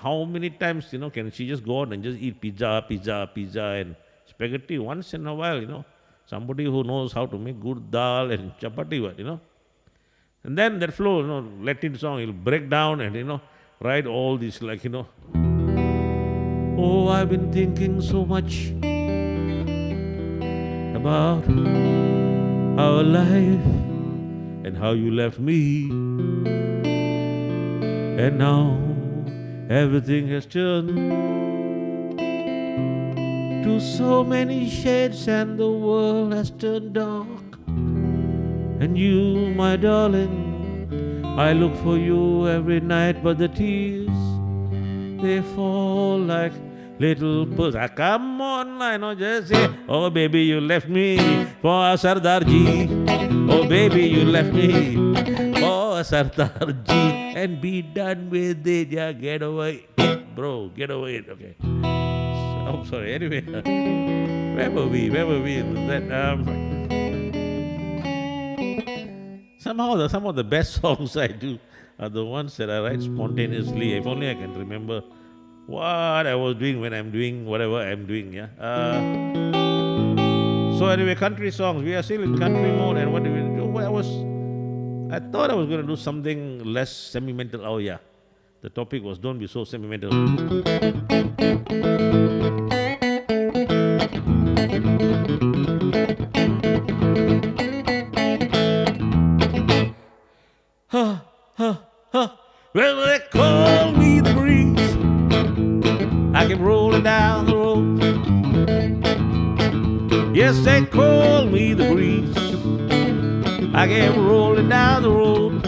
how many times, can she just go out and just eat pizza, and spaghetti once in a while, Somebody who knows how to make good dal and chapati, And then that flow, Latin song, he'll break down and, write all these, Oh, I've been thinking so much about our life and how you left me. And now everything has turned to so many shades and the world has turned dark. And you, my darling, I look for you every night, but the tears, they fall like little pearls. Ah, come on, I know, just say, oh baby, you left me for a Sardarji. Oh baby, you left me for a Sardarji. And be done with it, yeah, get away. Bro, get away, okay. I'm sorry, anyway. Where were we? Somehow, some of the best songs I do are the ones that I write spontaneously. If only I can remember what I was doing when I'm doing whatever I'm doing, yeah. So anyway, country songs. We are still in country mode, and what do we do? Well, I thought I was going to do something less sentimental. Oh yeah, the topic was don't be so sentimental. Well, they call me the breeze. I keep rolling down the road. Yes, they call me the breeze. I keep rolling down the road.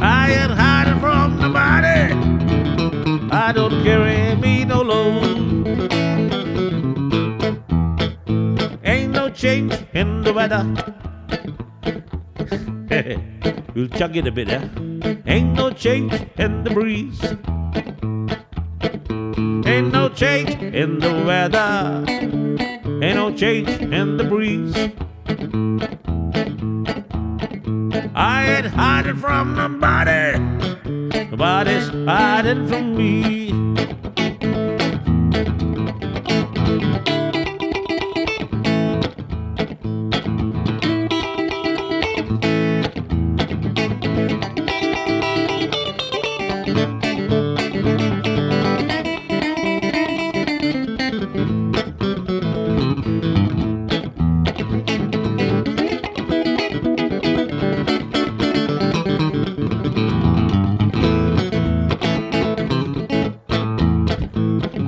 I ain't hiding from nobody. I don't carry me no load. Ain't no change in the weather. We'll chug it a bit, yeah? Ain't no change in the breeze. Ain't no change in the weather. Ain't no change in the breeze. I ain't hiding from nobody. Nobody's hiding from me.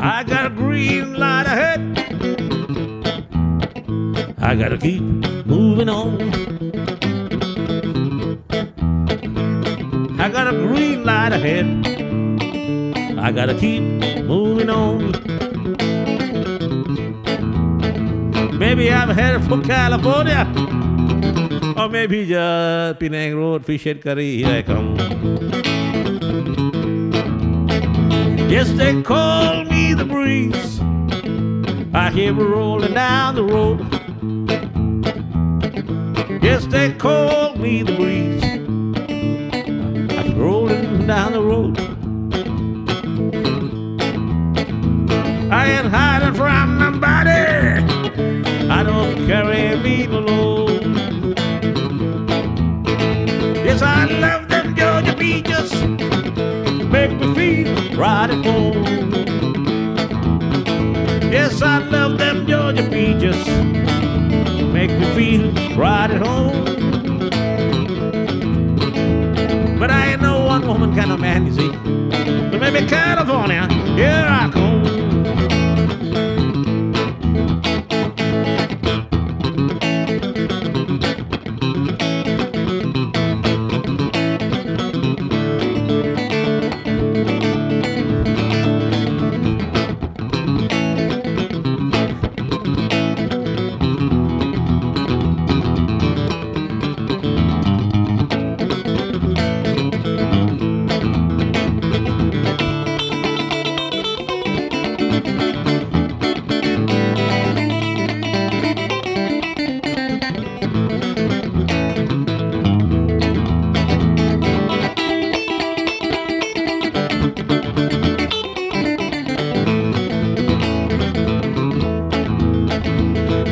I got a green light ahead. I gotta keep moving on. I got a green light ahead. I gotta keep moving on. Maybe I'm headed for California, or maybe just Penang Road, fish and curry, here I come. Yes, they call me the breeze. I hear it rolling down the road. Yes, they call me the breeze. I'm rolling down the road. I ain't hiding from nobody. I don't carry me no load. Yes, I love them Georgia beaches. Make me feel right at home. Yes, I love them Georgia beaches. Make me feel right at home. But I ain't no one woman kind of man, you see. But maybe California, here I come.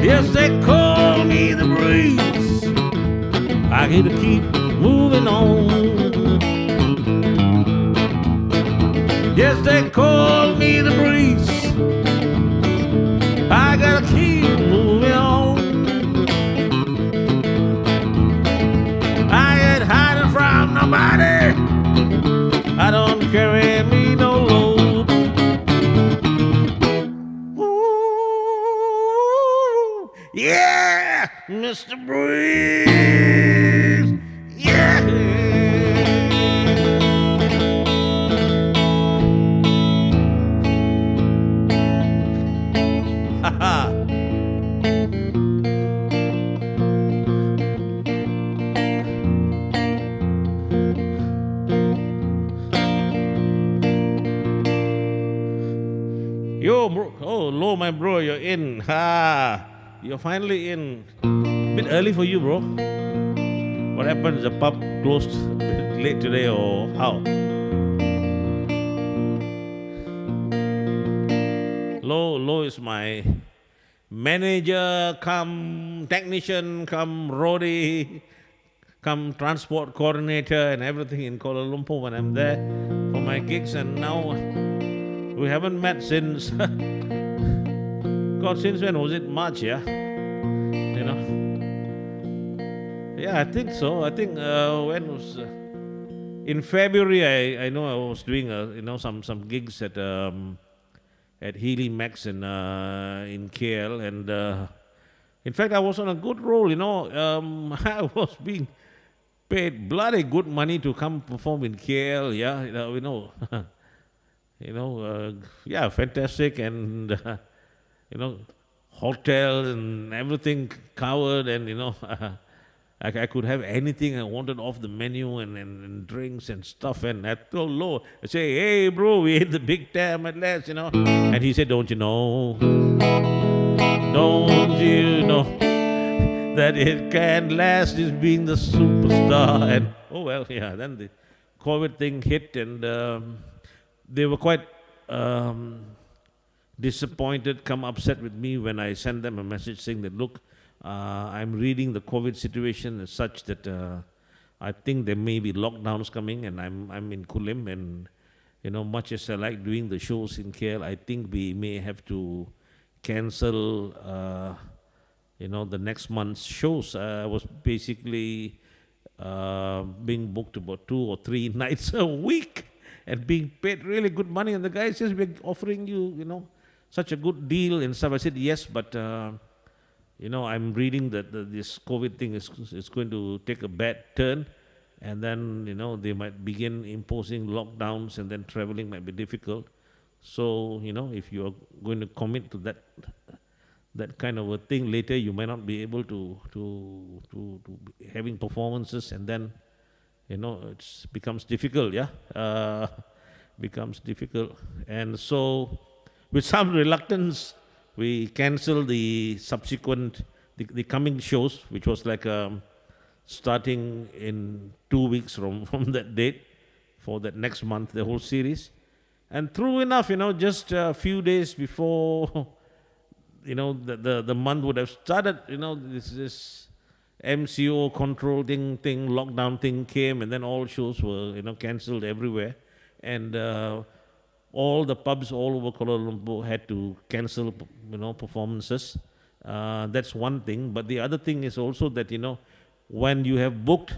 Yes, they call me the breeze. I got to keep moving on. Yes, they call me the breeze. I gotta keep moving on. I ain't hiding from nobody. I don't carry me no load. Ooh, yeah, Mr. Breeze. Yeah. Yo, bro. Oh, hello, my bro. You're in. Ha! You're finally in. A bit early for you, bro. What happened? The pub closed a bit late today, or how? Lo is my manager, come technician, come roadie, come transport coordinator, and everything in Kuala Lumpur when I'm there for my gigs. And now we haven't met since, God, since when was it? March, yeah? You know? Yeah, I think so. I think when was, in February, I know I was doing, some gigs at Healy Max in KL. And in fact, I was on a good roll, I was being paid bloody good money to come perform in KL, yeah, yeah, fantastic, and hotel and everything covered, and I could have anything I wanted off the menu, and drinks and stuff, and I told Lo, I say, hey bro, we hit the big time at last, and he said, don't you know that it can last is being the superstar. And oh well, yeah, then the COVID thing hit, and they were quite disappointed, come upset with me when I sent them a message saying that, look, I'm reading the COVID situation as such that I think there may be lockdowns coming, and I'm in Kulim, and much as I like doing the shows in KL, I think we may have to cancel the next month's shows. I was basically being booked about 2 or 3 nights a week and being paid really good money. And the guy says, we're offering you, such a good deal and stuff. I said, yes, but, I'm reading that this COVID thing is going to take a bad turn. And then, they might begin imposing lockdowns, and then traveling might be difficult. So, if you're going to commit to that kind of a thing later, you might not be able to be having performances, and then it becomes difficult, yeah, becomes difficult. And so with some reluctance, we cancelled the subsequent the coming shows, which was like starting in 2 weeks from that date, for that next month, the whole series. And true enough, just a few days before the month would have started, this MCO control thing, lockdown thing came, and then all shows were, cancelled everywhere. And all the pubs all over Kuala Lumpur had to cancel, performances. That's one thing. But the other thing is also that, when you have booked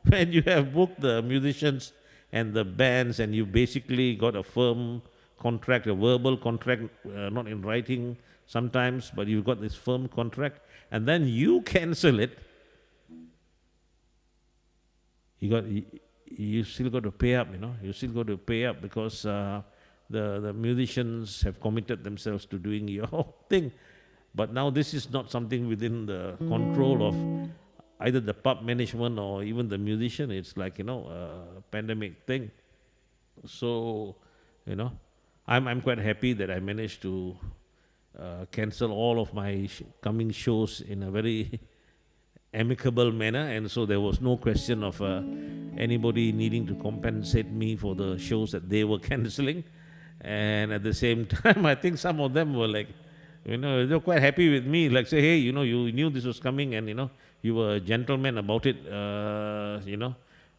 the musicians and the bands, and you basically got a firm contract, a verbal contract, not in writing sometimes, but you've got this firm contract, and then you cancel it, you still got to pay up, you still got to pay up, because the musicians have committed themselves to doing your thing. But now this is not something within the control of either the pub management or even the musician. It's like, a pandemic thing. So, I'm quite happy that I managed to cancel all of my coming shows in a very amicable manner, and so there was no question of anybody needing to compensate me for the shows that they were cancelling. And at the same time, I think some of them were like, they were quite happy with me, like say, hey, you knew this was coming, and you were a gentleman about it.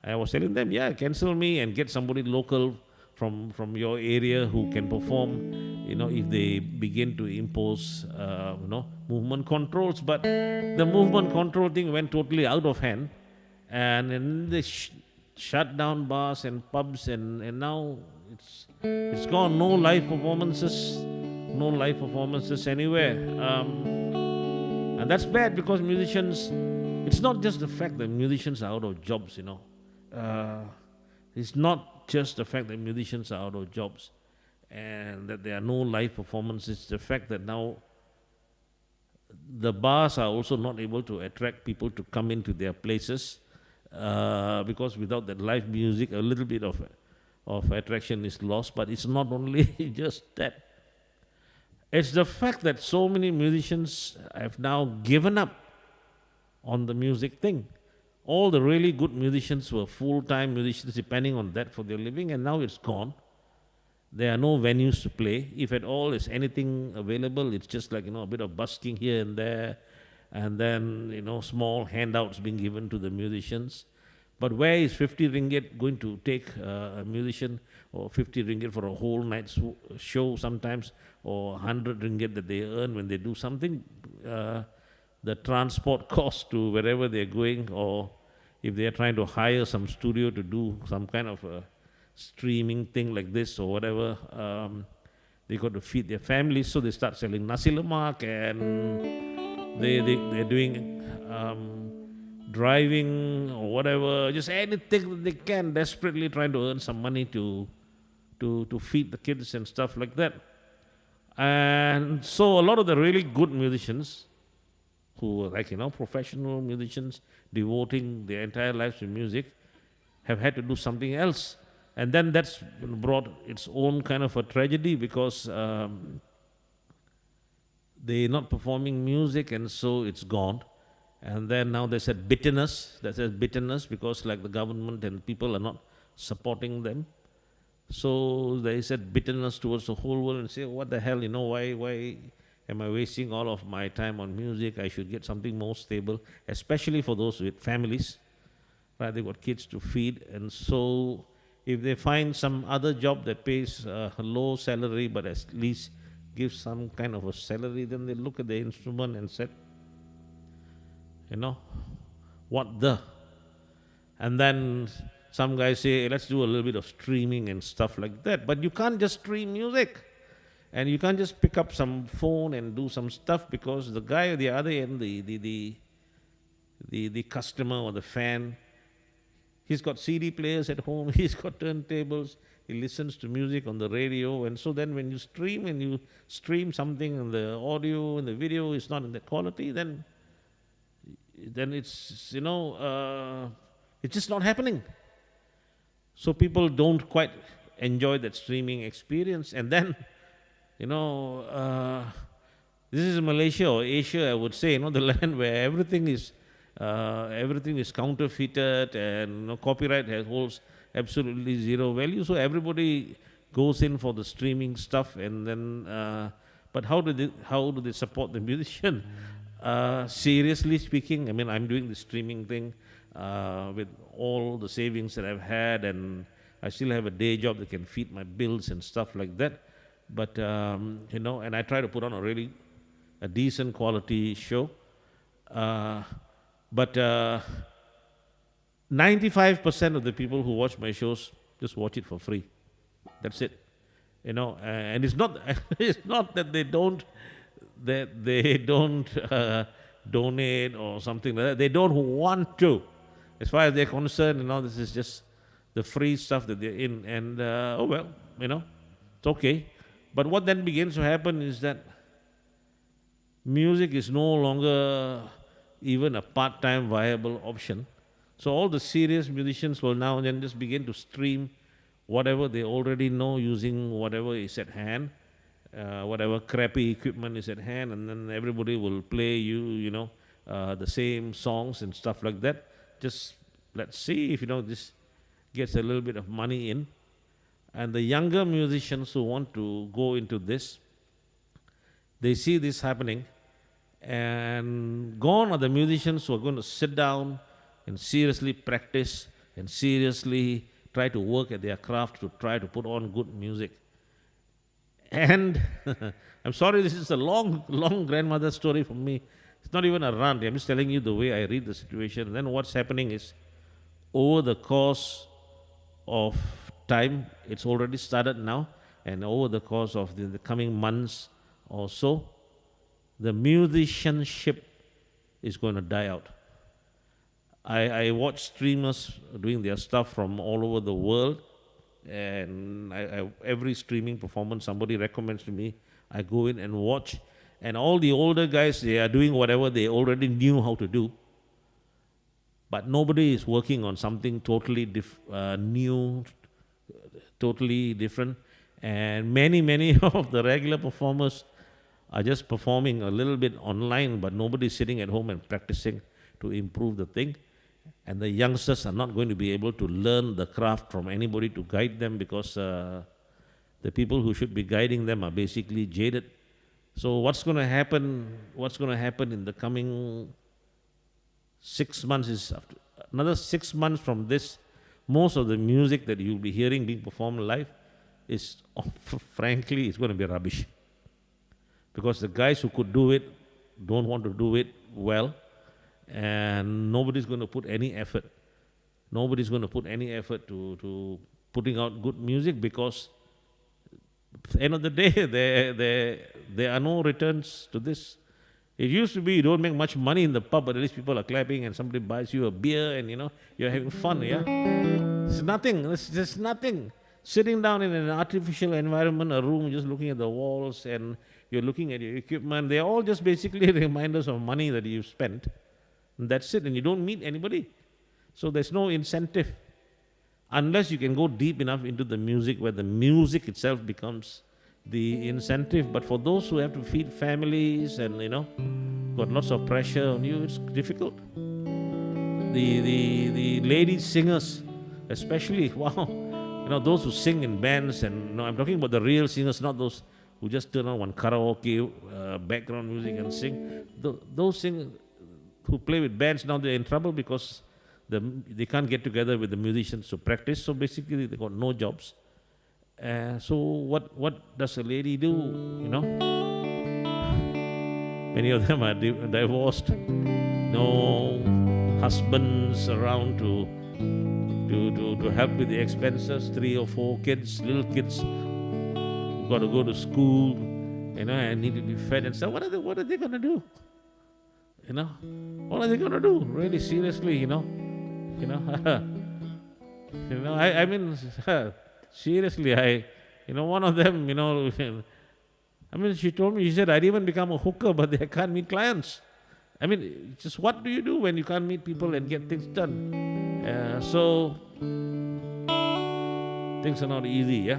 I was telling them, yeah, cancel me and get somebody local from your area who can perform, if they begin to impose, movement controls. But the movement control thing went totally out of hand, and then they shut down bars and pubs, and now it's gone. No live performances, anywhere. And that's bad, because musicians, it's not just the fact that musicians are out of jobs, it's not just the fact that musicians are out of jobs and that there are no live performances. It's the fact that now the bars are also not able to attract people to come into their places, because without that live music, a little bit of attraction is lost. But it's not only just that. It's the fact that so many musicians have now given up on the music thing. All the really good musicians were full-time musicians depending on that for their living, and now it's gone. There are no venues to play. If at all is anything available, it's just like, a bit of busking here and there, and then, small handouts being given to the musicians. But where is 50 ringgit going to take a musician, or 50 ringgit for a whole night's show sometimes, or 100 ringgit that they earn when they do something? The transport cost to wherever they're going, or if they're trying to hire some studio to do some kind of a streaming thing like this or whatever, they got to feed their families, so they start selling nasi lemak, and they're doing driving or whatever, just anything that they can, desperately trying to earn some money to feed the kids and stuff like that. And so a lot of the really good musicians, who are professional musicians devoting their entire lives to music, have had to do something else. And then that's brought its own kind of a tragedy, because they're not performing music, and so it's gone. And then now they said bitterness, because like the government and people are not supporting them. So they said bitterness towards the whole world, and say, what the hell, why am I wasting all of my time on music? I should get something more stable, especially for those with families, right? They've got kids to feed. And so if they find some other job that pays a low salary but at least gives some kind of a salary, then they look at the instrument and said, what the? And then some guys say, hey, let's do a little bit of streaming and stuff like that. But you can't just stream music. And you can't just pick up some phone and do some stuff, because the guy at the other end, the customer or the fan, he's got CD players at home, he's got turntables, he listens to music on the radio. And so then when you stream something, and the audio and the video is not in that quality, then it's, it's just not happening. So people don't quite enjoy that streaming experience. And then, this is Malaysia or Asia, I would say, the land where everything is counterfeited, and copyright holds absolutely zero value. So everybody goes in for the streaming stuff, and then, but how do they support the musician? Seriously speaking, I'm doing the streaming thing with all the savings that I've had, and I still have a day job that can feed my bills and stuff like that. But, and I try to put on a decent quality show. But 95% of the people who watch my shows just watch it for free. That's it. And it's not that they don't donate or something like that. They don't want to. As far as they're concerned, this is just the free stuff that they're in. And, it's okay. But what then begins to happen is that music is no longer even a part-time viable option. So all the serious musicians will now and then just begin to stream whatever they already know, using whatever is at hand, whatever crappy equipment is at hand, and then everybody will play the same songs and stuff like that. Just let's see if this gets a little bit of money in. And the younger musicians who want to go into this, they see this happening, and gone are the musicians who are going to sit down and seriously practice and seriously try to work at their craft to try to put on good music. And I'm sorry, this is a long, long grandmother story for me. It's not even a rant. I'm just telling you the way I read the situation. Then what's happening is, over the course of time, it's already started now, and over the course of the coming months or so, the musicianship is going to die out. I watch streamers doing their stuff from all over the world, and every streaming performance somebody recommends to me, I go in and watch. And all the older guys, they are doing whatever they already knew how to do. But nobody is working on something totally new, totally different. And many of the regular performers are just performing a little bit online, but nobody's sitting at home and practicing to improve the thing. And the youngsters are not going to be able to learn the craft from anybody to guide them, because the people who should be guiding them are basically jaded. So what's going to happen in the coming 6 months is, after another 6 months from this, most of the music that you'll be hearing being performed live is, frankly, it's going to be rubbish. Because the guys who could do it don't want to do it well, and nobody's going to put any effort. Nobody's going to put any effort to putting out good music, because at the end of the day, there are no returns to this. It used to be you don't make much money in the pub, but at least people are clapping and somebody buys you a beer and you're having fun, yeah? It's nothing. It's just nothing. Sitting down in an artificial environment, a room, just looking at the walls, and you're looking at your equipment, they're all just basically reminders of money that you've spent. And that's it, and you don't meet anybody. So there's no incentive. Unless you can go deep enough into the music where the music itself becomes the incentive. But for those who have to feed families and, got lots of pressure on you, it's difficult. The lady singers, especially, wow, those who sing in bands, and I'm talking about the real singers, not those who just turn on one karaoke background music and sing. Those singers who play with bands, now they're in trouble because they can't get together with the musicians to practice, so basically they got no jobs. So what does a lady do? Many of them are divorced. No husbands around to help with the expenses. 3 or 4 kids, little kids, got to go to school, and need to be fed and stuff. What are they going to do? What are they going to do? Really, seriously, I mean, seriously, one of them, she told me, she said, I'd even become a hooker, but I can't meet clients. I mean, just what do you do when you can't meet people and get things done? So, things are not easy, yeah?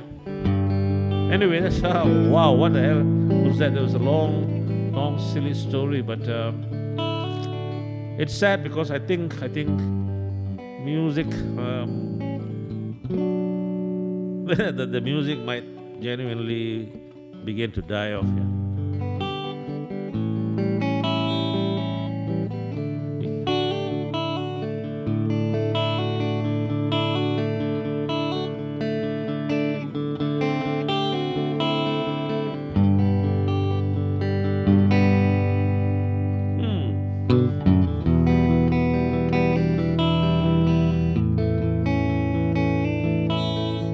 Anyway, that's how, wow, what the hell was that? There was a long, silly story, but it's sad because I think music, the music might genuinely begin to die off. Yeah.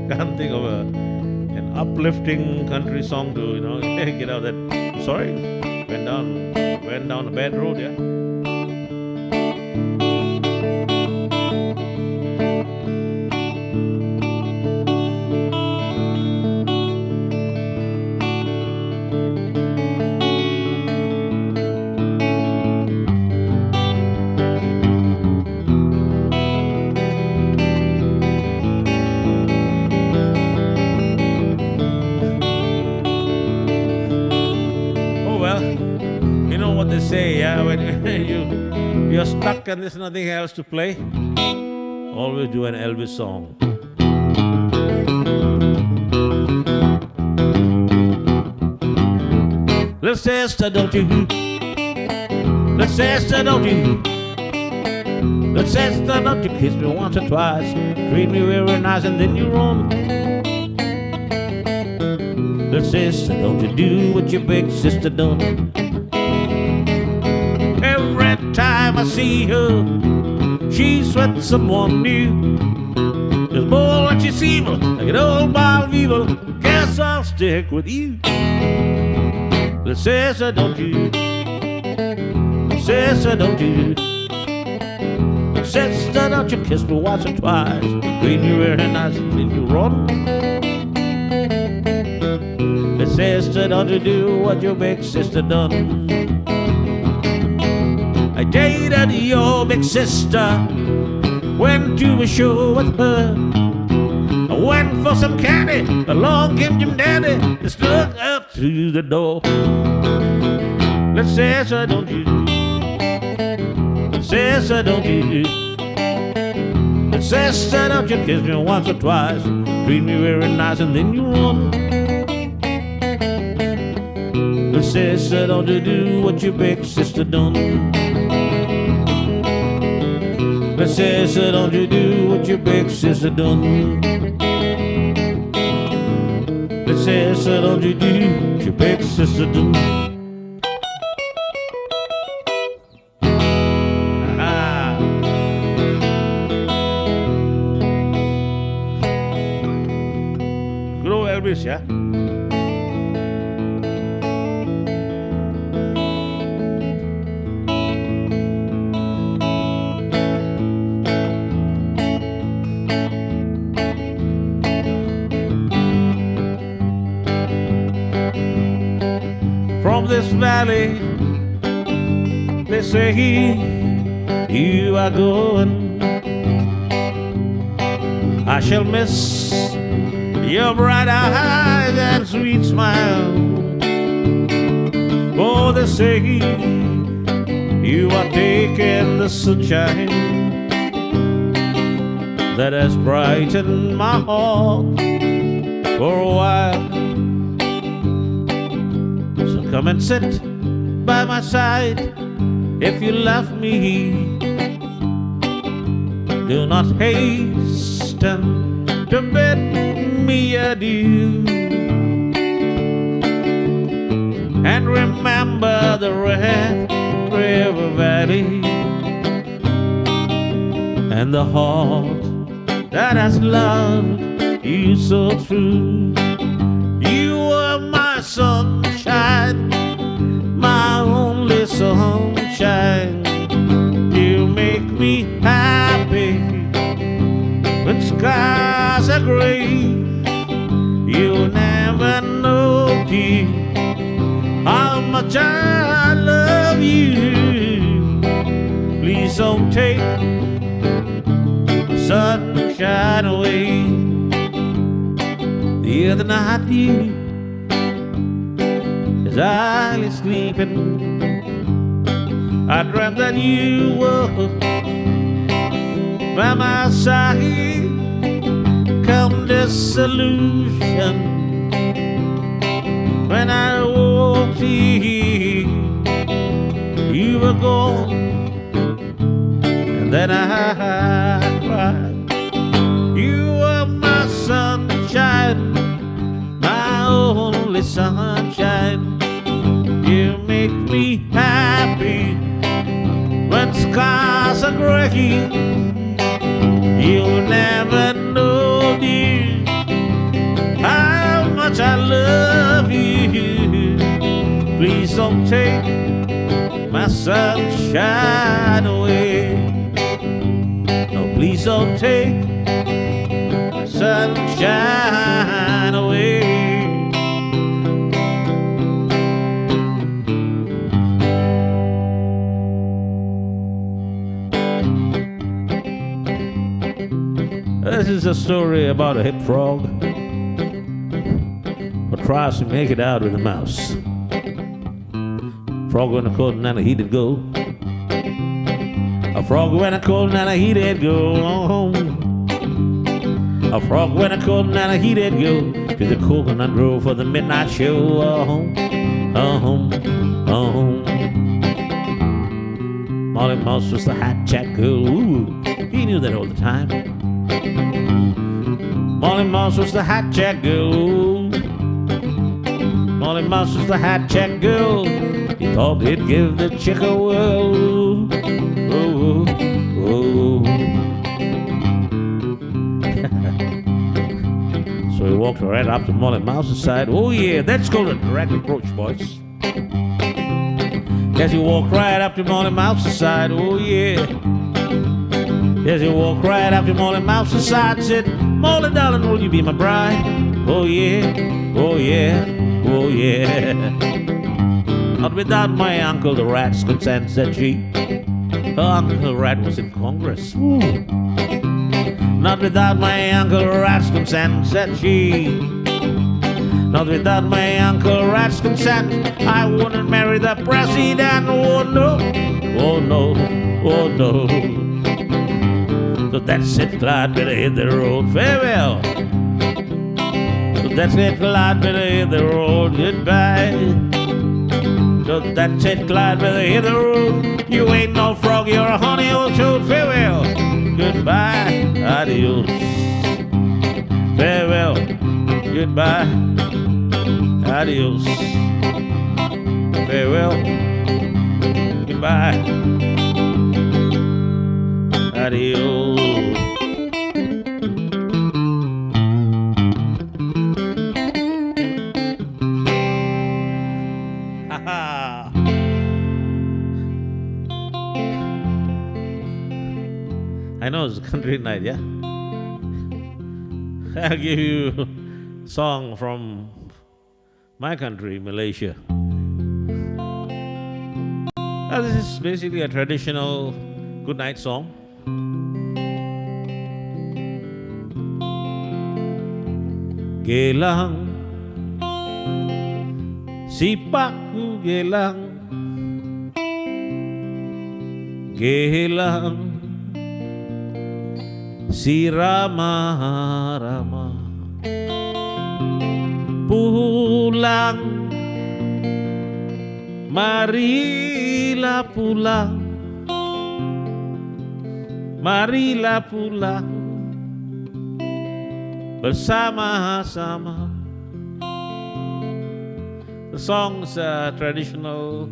Can't think of an uplifting country song to get out of that. Sorry, went down a bad road, yeah. They say, yeah, when you're stuck and there's nothing else to play, always do an Elvis song. Little sister, don't you? Little sister, don't you? Sister, don't you kiss me once or twice. Treat me very nice and then you run. Sister, don't you do what your big sister done. Every time I see her, she's with someone new. Just more like she's evil, like an old bottle of evil. Guess I'll stick with you. Sister, don't you? Sister, don't you? Sister, don't you kiss me once or twice. Treat me very nice until you run. Sister, don't you do what your big sister done. I dated your big sister, went to a show with her. I went for some candy, along came Jim Dandy, and stuck up through the door. Sister, don't you? Sister, don't you? Sister, don't you kiss me once or twice. Treat me very nice and then you run. Sister, don't you do what your big sister done. Sister, don't you do what your big sister done. Sister, don't you do what your big sister done. Good old Elvis, yeah? From this valley, they say you are going. I shall miss your bright eyes and sweet smile. Oh, they say you are taking the sunshine that has brightened my heart for a while. Come and sit by my side if you love me. Do not hasten to bid me adieu. And remember the Red River Valley and the heart that has loved you so true. You were my sunshine, my only sunshine. You make me happy when skies are gray. You'll never know, dear, how much I love you. Please don't take the sunshine away. The other night, you, as I lay sleeping, I dreamt that you were by my side. Come disillusion when I woke here, you were gone, and then I cried. You were my sunshine, my only sunshine. You make me happy when skies are gray. You'll never know, dear, how much I love you. Please don't take my sunshine away. No, please don't take my sunshine away. This is a story about a hip frog who tries to make it out with a mouse. Frog went a cold and he did go. A frog went a cold and he did go. A frog went a cold and he did go to the coconut grove for the midnight show. Molly Mouse was the hat chat girl. Ooh, he knew that all the time. Molly Mouse was the hat chat girl. Ooh. Molly Mouse was the hat chat girl. He thought he'd give the chick a whirl. Ooh, ooh, ooh. So he walked right up to Molly Mouse's side. Oh yeah, that's called a direct approach, boys. Yes, he walked right up to Molly Mouse's side. Oh yeah. Yes, he walked right up to Molly Mouse's side and said, Molly, darling, will you be my bride? Oh yeah, oh yeah, oh yeah. Not without my uncle the rat's consent, said she. Her uncle the rat was in Congress. Ooh. Not without my uncle rat's consent, said she. Not without my uncle rat's consent, I wouldn't marry the president. Oh no, oh no, oh no. So that's it, Clyde, better hit the road. Farewell. So that's it, Clyde, better hit the road. Goodbye. So that's it, Clyde, better hit the road. You ain't no frog, you're a honey old toad. Farewell. Goodbye. Adios. Farewell. Goodbye. Adios. Farewell. Goodbye. Adios. I know it's a country night, yeah? I'll give you a song from my country, Malaysia. This is basically a traditional good night song. Gelang, sipaku gelang, gelang, si Rama-Rama pulang, marilah pulang, marilah pulang bersama-sama. The song's a traditional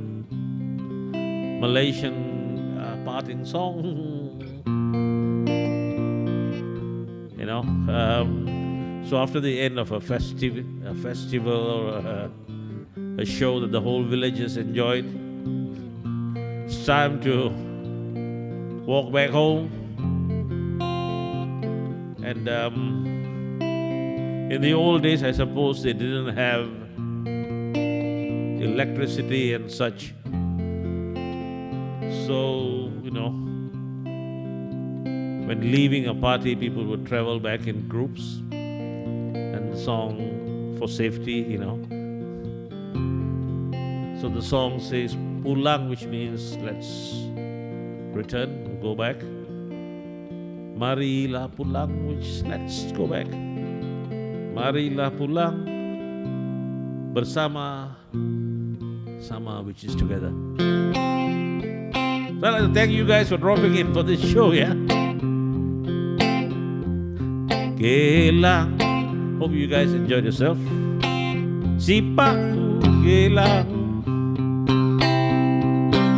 Malaysian parting song. You know, so after the end of a festival or a show that the whole village has enjoyed, it's time to walk back home. And in the old days, I suppose they didn't have electricity and such. So, you know, when leaving a party, people would travel back in groups, and the song for safety, you know. So the song says pulang, which means let's return, go back. Marilah pulang, which let's go back. Marilah pulang bersama, sama, which is together. So I'd like to thank you guys for dropping in for this show, yeah? Gelang, hope you guys enjoyed yourself. Sipaku gelang,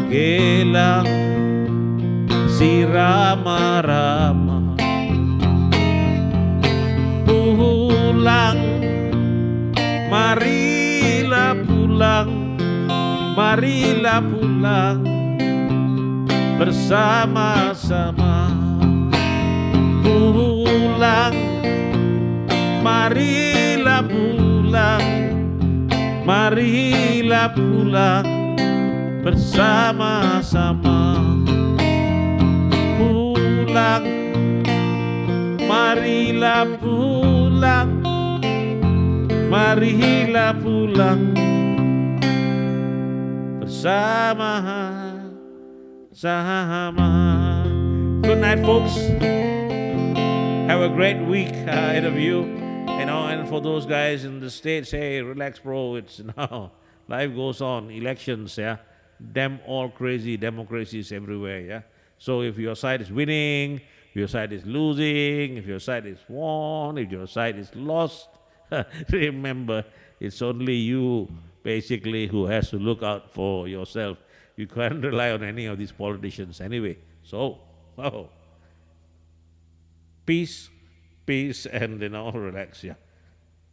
gelang, si Rama-Rama pulang, marilah pulang, marilah pulang bersama-sama. Pulang, marilah pulang, marilah pulang bersama-sama. Pulang, marilah pulang, marilah pulang bersama-sama. Good night, folks. Have a great week ahead of you. You know, and for those guys in the States, hey, relax, bro. It's now life goes on. Elections, yeah. them all crazy. Democracy is everywhere, yeah? So if your side is winning, if your side is losing, if your side is won, if your side is lost, remember, it's only you basically who has to look out for yourself. You can't rely on any of these politicians anyway. So, oh, peace, peace, and relax. Yeah.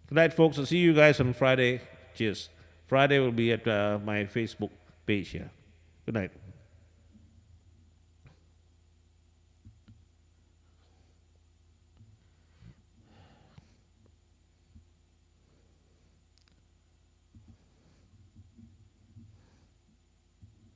Good night, folks. I'll see you guys on Friday. Cheers. Friday will be at my Facebook page here. Good night.